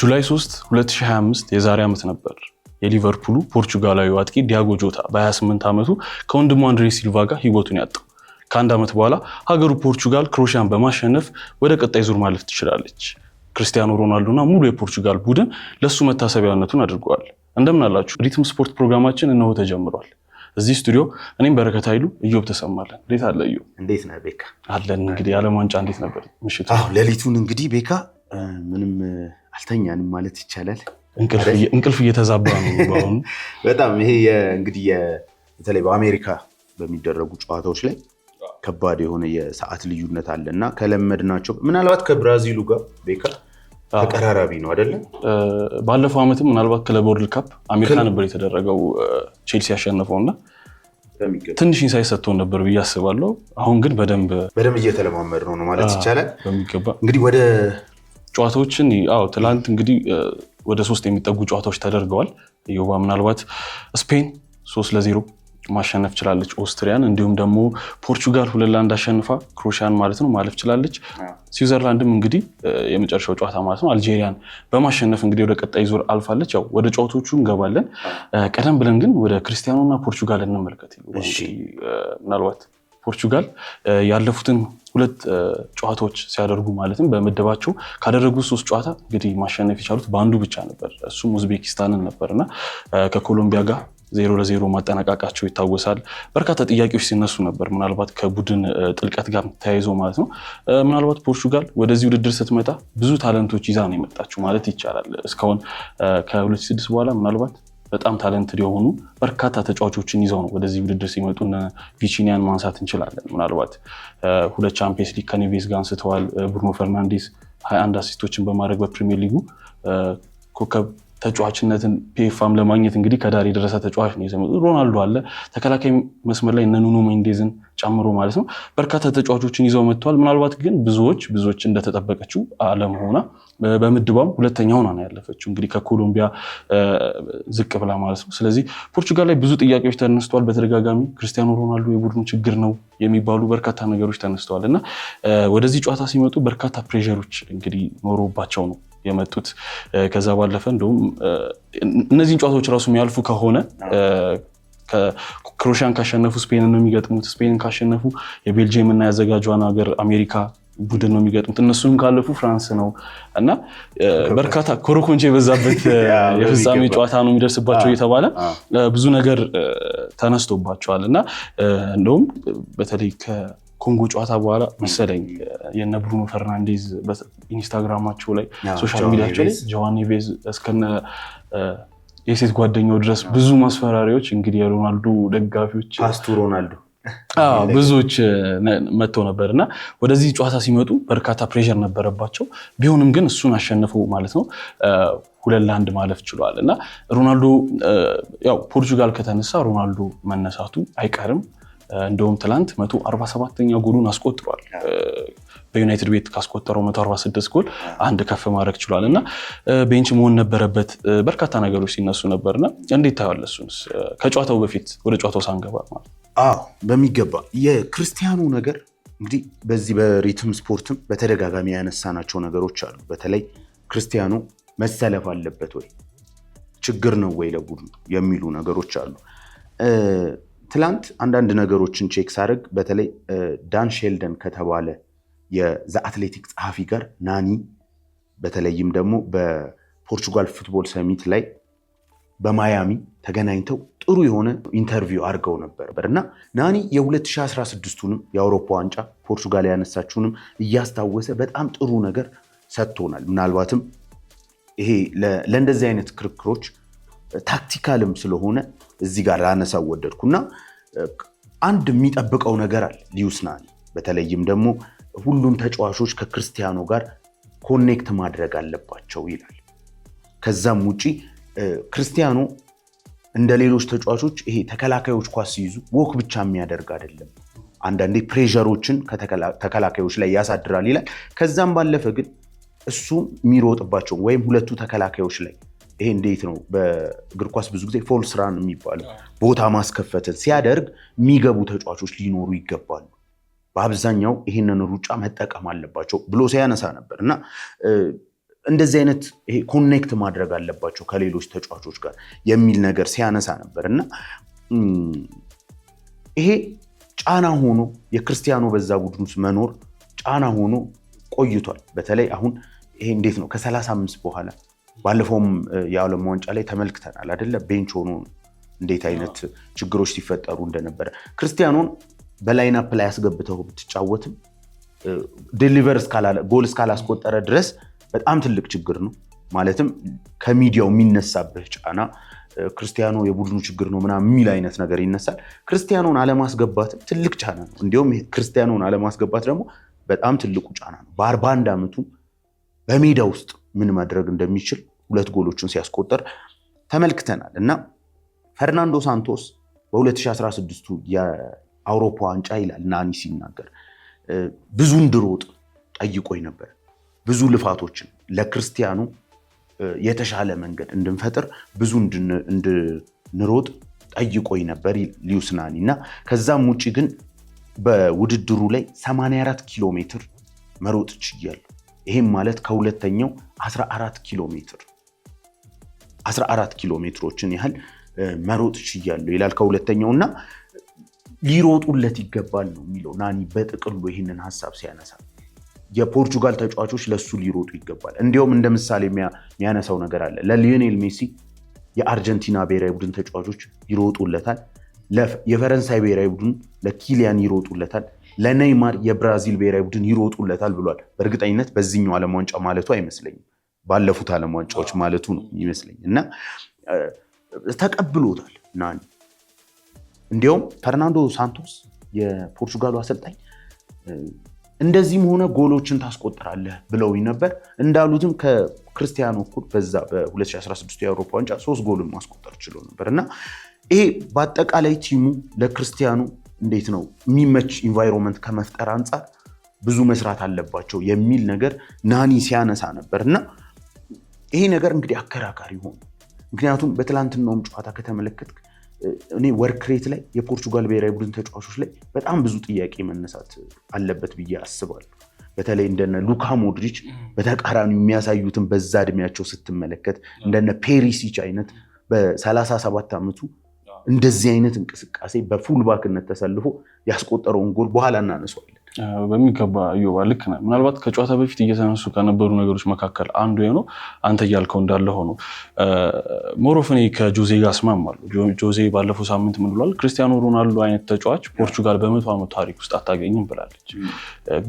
ጁላይ 3 2025 የዛሬ ዓመት ነበር የሊቨርፑሉ ፖርቹጋላዊ አጥቂ ዲያጎ ጆታ በ28 ዓመቱ ከወንድሙ አንድሬ ሲልቫ ጋር ህይወቱን ያጣው። ከአንድ ዓመት በኋላ ሀገሩ ፖርቹጋል ክሮኤሽያን በማሸነፍ ወደ ቀጣይ ዙር ማለፍ ትችላለች። ክርስቲያኖ ሮናልዶና ሙሉ የፖርቹጋል ቡድን ለሱ መታሰቢያነቱን አድርገዋል። እንደምን አላችሁ? ሪትም ስፖርት ፕሮግራማችን እነሆ ተጀምሯል። እዚህ ስቱዲዮ እኔም በረከት ኃይሉ እዮብ ተሰማለን። እንዴት አለ እዮብ? እንዴት ነህ ቤካ? አለን። እንግዲህ የዓለም ዋንጫ እንዴት ነበር ምሽቱ? ሌሊቱን እንግዲህ ቤካ ምንም አልተኛንም ማለት ይቻላል። እንቅልፍ እየተዛባ ነው በአሁኑ በጣም ይሄ እንግዲህ በተለይ በአሜሪካ በሚደረጉ ጨዋታዎች ላይ ከባድ የሆነ የሰዓት ልዩነት አለ እና ከለመድናቸው ምናልባት ከብራዚሉ ጋር ቤካ ተቀራራቢ ነው አይደለም? ባለፈው ዓመትም ምናልባት ክለብ ወርልድ ካፕ አሜሪካ ነበር የተደረገው ቼልሲ ያሸነፈውና ትንሽ ኢንሳይት ሰጥቶን ነበር ብዬ አስባለሁ። አሁን ግን በደንብ እየተለማመድ ነው ማለት ይቻላል። በሚገባ እንግዲህ ወደ ጨዋታዎችን ትላንት እንግዲህ ወደ 3 የሚጠጉ ጨዋታዎች ተደርገዋል። ዮባ ምናልባት ስፔን 3-0 ማሸነፍ ችላለች ኦስትሪያን፣ እንዲሁም ደግሞ ፖርቹጋል 2-1 አሸንፋ ክሮኤሽያን ማለት ነው ማለፍ ችላለች። ስዊዘርላንድም እንግዲህ የመጨረሻው ጨዋታ ማለት ነው አልጄሪያን በማሸነፍ እንግዲህ ወደ ቀጣይ ዙር አልፋለች። ያው ወደ ጨዋታዎቹ እንገባለን። ቀደም ብለን ግን ወደ ክርስቲያኖና ፖርቹጋል እንመልከት። ምናልባት ፖርቹጋል ያለፉትን 2 ጨዋታዎች ሲያደርጉ ማለትም በምድባቸው ካደረጉት 3 ጨዋታ እንግዲህ ማሸነፍ የቻሉት በአንዱ ብቻ ነበር፣ እሱም ኡዝቤኪስታንን ነበርና ከኮሎምቢያ ጋር 0-0 ማጠናቀቃቸው ይታወሳል። በርካታ ጥያቄዎች ሲነሱ ነበር፣ ምናልባት ከቡድን ጥልቀት ጋር ተያይዞ ማለት ነው። ምናልባት ፖርቹጋል ወደዚህ ውድድር ስትመጣ ብዙ ታለንቶች ይዛ ነው የመጣችው ማለት ይቻላል። እስካሁን ከ2006 በኋላ ምናልባት በጣም ታለንትድ የሆኑ በርካታ ተጫዋቾችን ይዘው ነው ወደዚህ ውድድር ሲመጡ። ቪቺኒያን ማንሳት እንችላለን። ምናልባት 2 ቻምፒየንስ ሊግ ከኔቬስ ጋር አንስተዋል። ብሩኖ ፈርናንዴስ 21 አሲስቶችን በማድረግ በፕሪሚየር ሊጉ ኮከብ ተጫዋችነትን ፒኤፍም ለማግኘት እንግዲህ ከዳር የደረሰ ተጫዋች ነው የዘመኑ። ሮናልዶ አለ ተከላካይ መስመር ላይ ኑኖ ሜንዴዝን ጨምሮ ማለት ነው በርካታ ተጫዋቾችን ይዘው መጥተዋል። ምናልባት ግን ብዙዎች እንደተጠበቀችው አለመሆና በምድቧም 2ኛ ሆና ነው ያለፈችው እንግዲህ ከኮሎምቢያ ዝቅ ብላ ማለት ነው። ስለዚህ ፖርቹጋል ላይ ብዙ ጥያቄዎች ተነስተዋል በተደጋጋሚ። ክርስቲያኖ ሮናልዶ የቡድኑ ችግር ነው የሚባሉ በርካታ ነገሮች ተነስተዋል እና ወደዚህ ጨዋታ ሲመጡ በርካታ ፕሬሸሮች እንግዲህ ኖሮባቸው ነው የመጡት። ከዛ ባለፈ እንደውም እነዚህን ጨዋታዎች ራሱ የሚያልፉ ከሆነ ክሮኤሽያን ካሸነፉ ስፔንን ነው የሚገጥሙት። ስፔንን ካሸነፉ የቤልጂየም እና ያዘጋጇን ሀገር አሜሪካ ቡድን ነው የሚገጥሙት። እነሱንም ካለፉ ፍራንስ ነው እና በርካታ ኮረኮንቼ የበዛበት የፍጻሜ ጨዋታ ነው የሚደርስባቸው እየተባለ ብዙ ነገር ተነስቶባቸዋል እና እንደውም በተለይ ኮንጎ ጨዋታ በኋላ መሰለኝ የነ ብሩኖ ፈርናንዴዝ ኢንስታግራማቸው ላይ ሶሻል ሚዲያቸው ላይ ጆዋን ኔቬዝ እስከነ የሴት ጓደኛው ድረስ ብዙ ማስፈራሪዎች እንግዲህ የሮናልዶ ደጋፊዎች ፓስቱ ሮናልዶ ብዙዎች መጥተው ነበርና ወደዚህ ጨዋታ ሲመጡ በርካታ ፕሬሸር ነበረባቸው። ቢሆንም ግን እሱን አሸነፈው ማለት ነው 2-1 ማለፍ ችሏል እና ሮናልዶ ያው ፖርቹጋል ከተነሳ ሮናልዶ መነሳቱ አይቀርም። እንደውም ትላንት 147ኛ ጎሉን አስቆጥሯል። በዩናይትድ ቤት ካስቆጠረው 146 ጎል አንድ ከፍ ማድረግ ችሏል እና ቤንች መሆን ነበረበት። በርካታ ነገሮች ሲነሱ ነበርና እንዴት ታያለህ እሱንስ? ከጨዋታው በፊት ወደ ጨዋታው ሳንገባ ማለት በሚገባ የክርስቲያኖ ነገር እንግዲህ በዚህ በሪትም ስፖርትም በተደጋጋሚ ያነሳናቸው ነገሮች አሉ። በተለይ ክርስቲያኖ መሰለፍ አለበት ወይ ችግር ነው ወይ ለቡድኑ የሚሉ ነገሮች አሉ። ትላንት አንዳንድ ነገሮችን ቼክ ሳደርግ በተለይ ዳን ሼልደን ከተባለ የዘ አትሌቲክ ጸሐፊ ጋር ናኒ በተለይም ደግሞ በፖርቹጋል ፉትቦል ሰሚት ላይ በማያሚ ተገናኝተው ጥሩ የሆነ ኢንተርቪው አድርገው ነበር እና ናኒ የ2016ቱንም የአውሮፓ ዋንጫ ፖርቹጋል ያነሳችውንም እያስታወሰ በጣም ጥሩ ነገር ሰጥቶናል። ምናልባትም ይሄ ለእንደዚህ አይነት ክርክሮች ታክቲካልም ስለሆነ እዚህ ጋር ላነሳው ወደድኩና አንድ የሚጠብቀው ነገር አለ ሊዩስ ናኒ። በተለይም ደግሞ ሁሉም ተጫዋቾች ከክርስቲያኖ ጋር ኮኔክት ማድረግ አለባቸው ይላል። ከዛም ውጪ ክርስቲያኖ እንደ ሌሎች ተጫዋቾች ይሄ ተከላካዮች ኳስ ሲይዙ ወክ ብቻ የሚያደርግ አይደለም፣ አንዳንዴ ፕሬሸሮችን ከተከላካዮች ላይ ያሳድራል ይላል። ከዛም ባለፈ ግን እሱ የሚሮጥባቸው ወይም ሁለቱ ተከላካዮች ላይ ይሄ እንዴት ነው በእግር ኳስ ብዙ ጊዜ ፎልስ ራን የሚባለው ቦታ ማስከፈትን ሲያደርግ የሚገቡ ተጫዋቾች ሊኖሩ ይገባሉ፣ በአብዛኛው ይሄንን ሩጫ መጠቀም አለባቸው ብሎ ሲያነሳ ነበር እና እንደዚህ አይነት ይሄ ኮኔክት ማድረግ አለባቸው ከሌሎች ተጫዋቾች ጋር የሚል ነገር ሲያነሳ ነበር እና ይሄ ጫና ሆኖ የክርስቲያኖ በዛ ቡድን ውስጥ መኖር ጫና ሆኖ ቆይቷል። በተለይ አሁን ይሄ እንዴት ነው ከ35 በኋላ ባለፈውም የዓለም ዋንጫ ላይ ተመልክተናል አይደለ? ቤንች ሆኖ እንዴት አይነት ችግሮች ሲፈጠሩ እንደነበረ ክርስቲያኖን በላይናፕ ላይ ያስገብተው ብትጫወትም ዴሊቨር ጎል እስካላስቆጠረ ድረስ በጣም ትልቅ ችግር ነው። ማለትም ከሚዲያው የሚነሳብህ ጫና ክርስቲያኖ የቡድኑ ችግር ነው ምናምን የሚል አይነት ነገር ይነሳል። ክርስቲያኖን አለማስገባት ትልቅ ጫና ነው። እንዲሁም ክርስቲያኖን አለማስገባት ደግሞ በጣም ትልቁ ጫና ነው። በ41 ዓመቱ በሜዳ ውስጥ ምን ማድረግ እንደሚችል 2 ጎሎችን ሲያስቆጠር ተመልክተናል እና ፈርናንዶ ሳንቶስ በ2016 የአውሮፓ ዋንጫ ይላል ናኒ ሲናገር ብዙ እንድሮጥ ጠይቆኝ ነበር። ብዙ ልፋቶችን ለክርስቲያኑ የተሻለ መንገድ እንድንፈጥር ብዙ እንድንሮጥ ጠይቆኝ ነበር ሊዩስ ናኒ እና ከዛም ውጭ ግን በውድድሩ ላይ 84 ኪሎ ሜትር መሮጥ ችያለሁ። ይሄም ማለት ከሁለተኛው 14 ኪሎ ሜትሮችን ያህል መሮጥ ችያለሁ ይላል ከሁለተኛው እና ሊሮጡለት ይገባል ነው የሚለው ናኒ በጥቅሉ ይህንን ሀሳብ ሲያነሳ የፖርቹጋል ተጫዋቾች ለሱ ሊሮጡ ይገባል። እንዲሁም እንደ ምሳሌ የሚያነሳው ነገር አለ። ለሊዮኔል ሜሲ የአርጀንቲና ብሔራዊ ቡድን ተጫዋቾች ይሮጡለታል፣ የፈረንሳይ ብሔራዊ ቡድን ለኪሊያን ይሮጡለታል፣ ለኔይማር የብራዚል ብሔራዊ ቡድን ይሮጡለታል ብሏል። በእርግጠኝነት በዚህኛው ዓለም ዋንጫ ማለቱ አይመስለኝም፣ ባለፉት ዓለም ዋንጫዎች ማለቱ ነው ይመስለኝ እና ተቀብሎታል ናኒ። እንዲሁም ፈርናንዶ ሳንቶስ የፖርቹጋሉ አሰልጣኝ እንደዚህም ሆነ ጎሎችን ታስቆጥራለህ ብለውኝ ነበር። እንዳሉትም ከክርስቲያኖ እኩል በዛ በ2016 የአውሮፓ ዋንጫ 3 ጎልን ማስቆጠር ችሎ ነበር እና ይሄ በአጠቃላይ ቲሙ ለክርስቲያኖ እንዴት ነው የሚመች ኢንቫይሮንመንት ከመፍጠር አንጻር ብዙ መስራት አለባቸው የሚል ነገር ናኒ ሲያነሳ ነበር እና ይሄ ነገር እንግዲህ አከራካሪ ሆኖ ምክንያቱም በትላንትናውም ጨዋታ ከተመለከትክ እኔ ወርክሬት ላይ የፖርቹጋል ብሔራዊ ቡድን ተጫዋቾች ላይ በጣም ብዙ ጥያቄ መነሳት አለበት ብዬ አስባለሁ። በተለይ እንደነ ሉካ ሞድሪች በተቃራኒው የሚያሳዩትን በዛ እድሜያቸው ስትመለከት እንደነ ፔሪሲች አይነት በ37 ዓመቱ እንደዚህ አይነት እንቅስቃሴ በፉልባክነት ተሰልፎ ያስቆጠረውን ጎል በኋላ እናነሳዋለን። በሚገባ ዮባ ልክ ነህ። ምናልባት ከጨዋታ በፊት እየተነሱ ከነበሩ ነገሮች መካከል አንዱ ነው አንተ እያልከው እንዳለ ሆኖ ሞሮፍኔ ከጆዜ ጋር እስማማለሁ። ጆዜ ባለፈው ሳምንት ምን ብሏል? ክርስቲያኖ ሮናልዶ አይነት ተጫዋች ፖርቹጋል በ100 ዓመት ታሪክ ውስጥ አታገኝም ብላለች።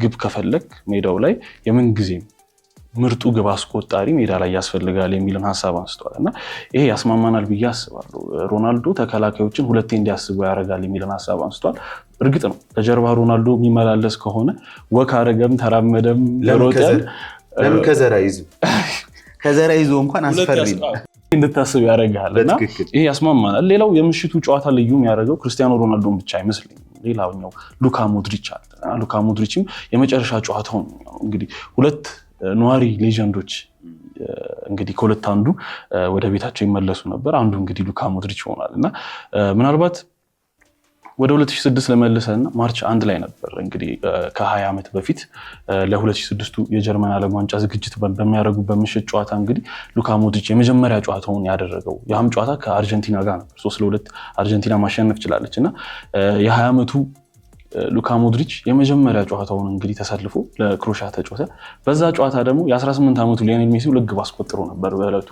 ግብ ከፈለግ ሜዳው ላይ የምን ጊዜም ምርጡ ግብ አስቆጣሪ ሜዳ ላይ ያስፈልጋል የሚልን ሀሳብ አንስተዋል እና ይሄ ያስማማናል ብዬ አስባለሁ። ሮናልዶ ተከላካዮችን ሁለቴ እንዲያስቡ ያደርጋል የሚልን ሀሳብ አንስተዋል። እርግጥ ነው ከጀርባ ሮናልዶ የሚመላለስ ከሆነ ወክ አረገም ተራመደም ለሮጠም ለምን ከዘራ ይዞ እንኳን አስፈሪ እንድታስብ ያደርጋል እና ይሄ ያስማማናል። ሌላው የምሽቱ ጨዋታ ልዩ የሚያደርገው ክርስቲያኖ ሮናልዶን ብቻ አይመስለኝም። ሌላኛው ሉካ ሞድሪች አለ። ሉካ ሞድሪችም የመጨረሻ ጨዋታው እንግዲህ ሁለት ነዋሪ ሌጀንዶች እንግዲህ ከሁለት አንዱ ወደ ቤታቸው ይመለሱ ነበር። አንዱ እንግዲህ ሉካ ሞድሪች ሆኗል እና ምናልባት ወደ 2006 ለመለሰና ማርች 1 ላይ ነበር እንግዲህ ከ20 ዓመት በፊት ለ2006 የጀርመን ዓለም ዋንጫ ዝግጅት በሚያደርጉበት ምሽት ጨዋታ እንግዲህ ሉካ ሞድሪች የመጀመሪያ ጨዋታውን ያደረገው ያም ጨዋታ ከአርጀንቲና ጋር ነበር። 3-2 አርጀንቲና ማሸነፍ ችላለች እና የ20 ዓመቱ ሉካ ሞድሪች የመጀመሪያ ጨዋታውን እንግዲህ ተሰልፎ ለክሮሻ ተጫወተ። በዛ ጨዋታ ደግሞ የ18 ዓመቱ ሊዮኔል ሜሲ ሁለት ግብ አስቆጥሮ ነበር በእለቱ።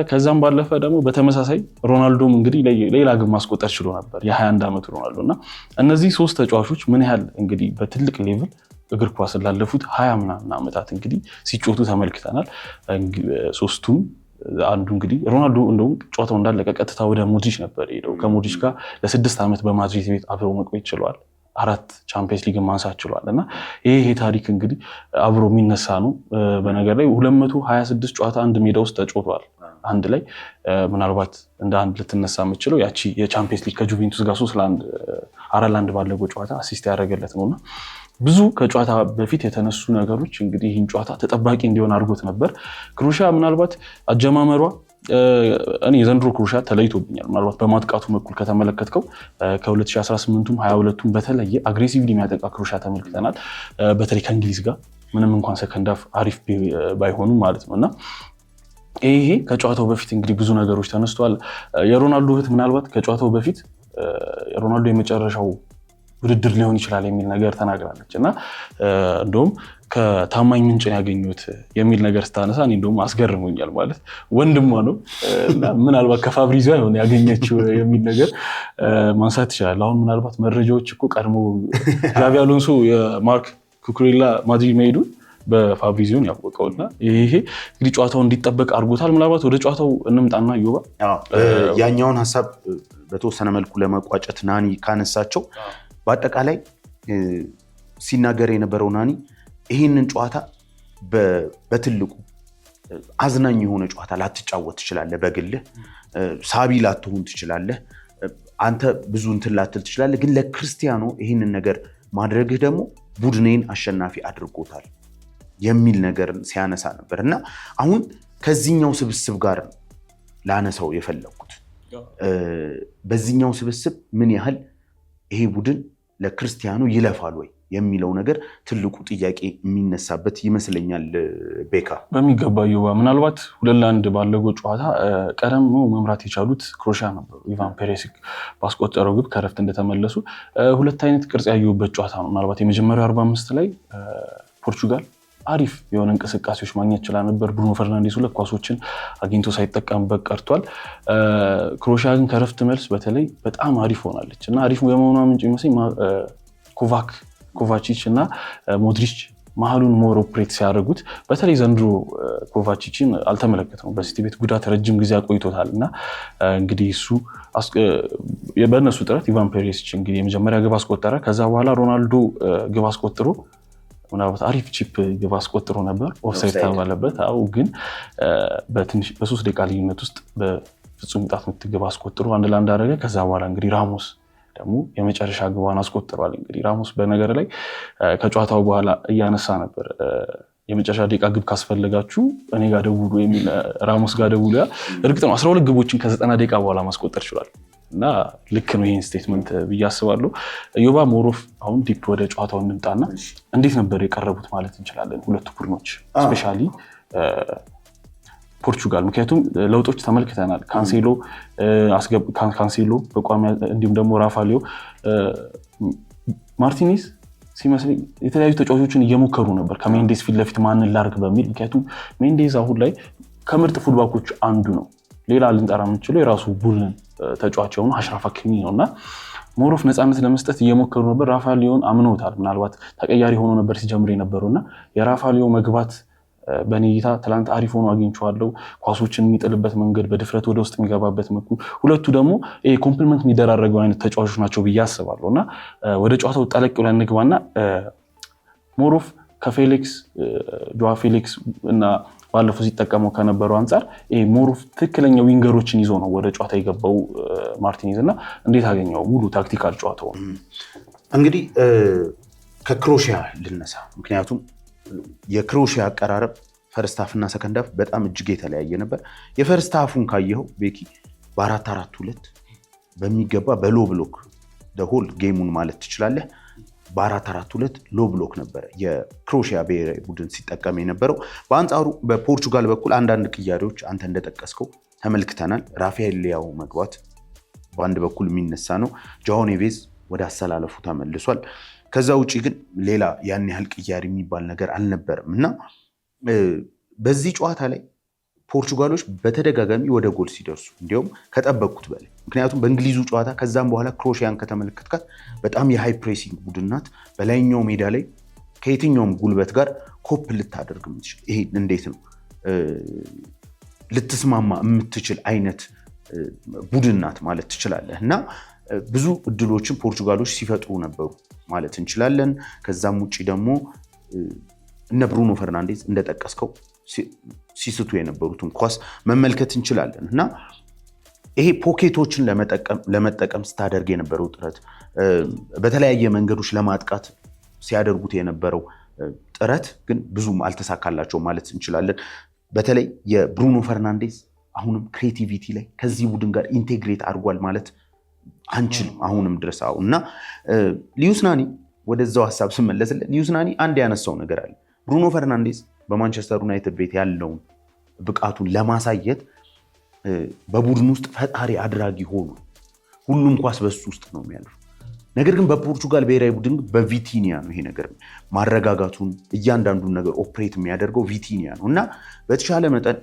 ከዛም ባለፈ ደግሞ በተመሳሳይ ሮናልዶም እንግዲህ ሌላ ግብ ማስቆጠር ችሎ ነበር የ21 ዓመቱ ሮናልዶ እና እነዚህ ሶስት ተጫዋቾች ምን ያህል እንግዲህ በትልቅ ሌቭል እግር ኳስ ላለፉት 20 ምናምን ዓመታት እንግዲህ ሲጫወቱ ተመልክተናል። ሶስቱም አንዱ እንግዲህ ሮናልዶ እንደውም ጨዋታው እንዳለቀ ቀጥታ ወደ ሞድሪች ነበር ሄደው ከሞድሪች ጋር ለ6 ዓመት በማድሪድ ቤት አብረው መቆየት ችለዋል። 4 ቻምፒየንስ ሊግ ማንሳት ችሏል እና ይሄ ታሪክ እንግዲህ አብሮ የሚነሳ ነው። በነገር ላይ 226 ጨዋታ አንድ ሜዳ ውስጥ ተጫውተዋል አንድ ላይ። ምናልባት እንደ አንድ ልትነሳ የምችለው ያቺ የቻምፒየንስ ሊግ ከጁቬንቱስ ጋር 4-1 ባለገው ጨዋታ አሲስት ያደረገለት ነውና ብዙ ከጨዋታ በፊት የተነሱ ነገሮች እንግዲህ ይህን ጨዋታ ተጠባቂ እንዲሆን አድርጎት ነበር። ክሮሻ ምናልባት አጀማመሯ እኔ የዘንድሮ ክሮሻ ተለይቶብኛል። ምናልባት በማጥቃቱ በኩል ከተመለከትከው ከ2018ም 22ም በተለየ አግሬሲቭሊ የሚያጠቃ ክሮሻ ተመልክተናል። በተለይ ከእንግሊዝ ጋር ምንም እንኳን ሰከንድ ሃፍ አሪፍ ባይሆኑ ማለት ነው። እና ይሄ ከጨዋታው በፊት እንግዲህ ብዙ ነገሮች ተነስተዋል። የሮናልዶ እህት ምናልባት ከጨዋታው በፊት ሮናልዶ የመጨረሻው ውድድር ሊሆን ይችላል የሚል ነገር ተናግራለች እና እንደውም ከታማኝ ምንጭ ያገኙት የሚል ነገር ስታነሳ እኔ እንደውም አስገርሞኛል። ማለት ወንድሟ ነው እና ምናልባት ከፋብሪዚዮ አይሆን ያገኘችው የሚል ነገር ማንሳት ይችላል። አሁን ምናልባት መረጃዎች እኮ ቀድሞ ዣቪ አሎንሶ የማርክ ኩኩሬላ ማድሪድ መሄዱን በፋብሪዚዮን ያወቀውና ይሄ እንግዲህ ጨዋታው እንዲጠበቅ አድርጎታል። ምናልባት ወደ ጨዋታው እንምጣና ዮባ ያኛውን ሀሳብ በተወሰነ መልኩ ለመቋጨት ናኒ ካነሳቸው በአጠቃላይ ሲናገር የነበረው ናኒ ይህንን ጨዋታ በትልቁ አዝናኝ የሆነ ጨዋታ ላትጫወት ትችላለህ፣ በግልህ ሳቢ ላትሆን ትችላለህ፣ አንተ ብዙ እንትን ላትል ትችላለህ፣ ግን ለክርስቲያኖ ይህንን ነገር ማድረግህ ደግሞ ቡድኔን አሸናፊ አድርጎታል የሚል ነገር ሲያነሳ ነበር እና አሁን ከዚህኛው ስብስብ ጋር ላነሳው የፈለኩት በዚህኛው ስብስብ ምን ያህል ይሄ ቡድን ለክርስቲያኖ ይለፋል ወይ የሚለው ነገር ትልቁ ጥያቄ የሚነሳበት ይመስለኛል። ቤካ በሚገባ ዮባ ምናልባት 2-1 ባለጎ ጨዋታ ቀደም መምራት የቻሉት ክሮሺያ ነበሩ። ኢቫን ፔሪሲክ ባስቆጠረው ግብ ከረፍት እንደተመለሱ ሁለት አይነት ቅርጽ ያዩበት ጨዋታ ነው። ምናልባት የመጀመሪያው 45 ላይ ፖርቹጋል አሪፍ የሆነ እንቅስቃሴዎች ማግኘት ይችላል ነበር። ብሩኖ ፈርናንዴስ ሁለት ኳሶችን አግኝቶ ሳይጠቀምበት ቀርቷል። ክሮሺያ ግን ከረፍት መልስ በተለይ በጣም አሪፍ ሆናለች እና አሪፍ የመሆኗ ምንጭ ይመስለኝ ኮቫቺች እና ሞድሪች መሀሉን ሞር ኦፕሬት ሲያደርጉት፣ በተለይ ዘንድሮ ኮቫቺችን አልተመለከትነው በሲቲ ቤት ጉዳት ረጅም ጊዜ አቆይቶታል እና እንግዲህ እሱ በእነሱ ጥረት ኢቫን ፔሪሲች እንግዲህ የመጀመሪያ ግብ አስቆጠረ። ከዛ በኋላ ሮናልዶ ግብ አስቆጥሮ ምናልባት አሪፍ ቺፕ ግብ አስቆጥሮ ነበር፣ ኦፍሳይድ ተባለበት። አው ግን በ3 ደቂቃ ልዩነት ውስጥ በፍጹም ቅጣት ምት ግብ አስቆጥሮ 1-1 አደረገ። ከዛ በኋላ እንግዲህ ራሞስ ደግሞ የመጨረሻ ግቧን አስቆጥሯል። እንግዲህ ራሞስ በነገር ላይ ከጨዋታው በኋላ እያነሳ ነበር የመጨረሻ ደቂቃ ግብ ካስፈልጋችሁ እኔ ጋር ደውሉ የሚል ራሞስ ጋር ደውሉ። እርግጥ ነው 12 ግቦችን ከ90 ደቂቃ በኋላ ማስቆጠር ይችላል እና ልክ ነው ይሄን ስቴትመንት ብዬ አስባለሁ። ዮባ ሞሮፍ አሁን ዲፕ ወደ ጨዋታው እንምጣና እንዴት ነበር የቀረቡት ማለት እንችላለን ሁለቱ ቡድኖች ስፔሻሊ ፖርቹጋል? ምክንያቱም ለውጦች ተመልክተናል። ካንሴሎ በቋሚ እንዲሁም ደግሞ ራፋሊዮ ማርቲኔዝ ሲመስለኝ የተለያዩ ተጫዋቾችን እየሞከሩ ነበር ከሜንዴዝ ፊት ለፊት ማንን ላርግ በሚል። ምክንያቱም ሜንዴዝ አሁን ላይ ከምርጥ ፉልባኮች አንዱ ነው። ሌላ ልንጠራ የምንችለው የራሱ ቡድን ተጫዋች የሆኑ አሽራፍ ሀኪሚ ነው እና ሞሮፍ ነፃነት ለመስጠት እየሞከሩ ነበር። ራፋሊዮን አምነውታል። ምናልባት ተቀያሪ ሆኖ ነበር ሲጀምር የነበረው እና የራፋሊዮ መግባት በኔ እይታ ትላንት አሪፍ ሆኖ አግኝቼዋለሁ። ኳሶችን የሚጥልበት መንገድ፣ በድፍረት ወደ ውስጥ የሚገባበት መልኩ፣ ሁለቱ ደግሞ ኮምፕሊመንት የሚደራረገው አይነት ተጫዋቾች ናቸው ብዬ አስባለሁ እና ወደ ጨዋታው ጠለቅ ብለን እንግባና ሞሮፍ ከፌሊክስ ጆዋ ፌሊክስ እና ባለፈው ሲጠቀመው ከነበረው አንጻር ሞሮፍ ትክክለኛ ዊንገሮችን ይዞ ነው ወደ ጨዋታ የገባው ማርቲኔዝ እና እንዴት አገኘው ሙሉ ታክቲካል ጨዋታው? እንግዲህ ከክሮሺያ ልነሳ። ምክንያቱም የክሮሺያ አቀራረብ ፈርስት ሃፍ እና ሰከንድ ሃፍ በጣም እጅግ የተለያየ ነበር። የፈርስት ሃፉን ካየኸው ቤኪ በ4-4-2 በሚገባ በሎ ብሎክ ደሆል ጌሙን ማለት ትችላለህ። በ4-4-2 ሎ ብሎክ ነበረ የክሮሺያ ብሔራዊ ቡድን ሲጠቀም የነበረው። በአንጻሩ በፖርቹጋል በኩል አንዳንድ ቅያሬዎች አንተ እንደጠቀስከው ተመልክተናል። ራፋኤል ሊያው መግባት በአንድ በኩል የሚነሳ ነው። ጆao ኔቬዝ ወደ አሰላለፉ ተመልሷል። ከዛ ውጪ ግን ሌላ ያን ያህል ቅያሪ የሚባል ነገር አልነበረም እና በዚህ ጨዋታ ላይ ፖርቹጋሎች በተደጋጋሚ ወደ ጎል ሲደርሱ እንዲያውም ከጠበቅኩት በላይ። ምክንያቱም በእንግሊዙ ጨዋታ ከዛም በኋላ ክሮሺያን ከተመለከትካት በጣም የሃይ ፕሬሲንግ ቡድን ናት። በላይኛው ሜዳ ላይ ከየትኛውም ጉልበት ጋር ኮፕ ልታደርግ የምትችል ይሄ እንዴት ነው ልትስማማ የምትችል አይነት ቡድን ናት ማለት ትችላለህ እና ብዙ እድሎችን ፖርቹጋሎች ሲፈጥሩ ነበሩ ማለት እንችላለን። ከዛም ውጪ ደግሞ እነ ብሩኖ ፈርናንዴዝ እንደጠቀስከው ሲስቱ የነበሩትን ኳስ መመልከት እንችላለን እና ይሄ ፖኬቶችን ለመጠቀም ስታደርግ የነበረው ጥረት፣ በተለያየ መንገዶች ለማጥቃት ሲያደርጉት የነበረው ጥረት ግን ብዙም አልተሳካላቸው ማለት እንችላለን። በተለይ የብሩኖ ፈርናንዴዝ አሁንም ክሬቲቪቲ ላይ ከዚህ ቡድን ጋር ኢንቴግሬት አድርጓል ማለት አንችልም አሁንም ድረስ እና ሊዩስ ናኒ ወደዛው ሐሳብ ስመለስለት ሊዩስ ናኒ አንድ ያነሳው ነገር አለ። ብሩኖ ፈርናንዴዝ በማንቸስተር ዩናይትድ ቤት ያለውን ብቃቱን ለማሳየት በቡድን ውስጥ ፈጣሪ አድራጊ ሆኖ ሁሉም ኳስ በሱ ውስጥ ነው የሚያልፈው። ነገር ግን በፖርቹጋል ብሔራዊ ቡድን በቪቲኒያ ነው ይሄ ነገር ማረጋጋቱን እያንዳንዱን ነገር ኦፕሬት የሚያደርገው ቪቲኒያ ነው እና በተሻለ መጠን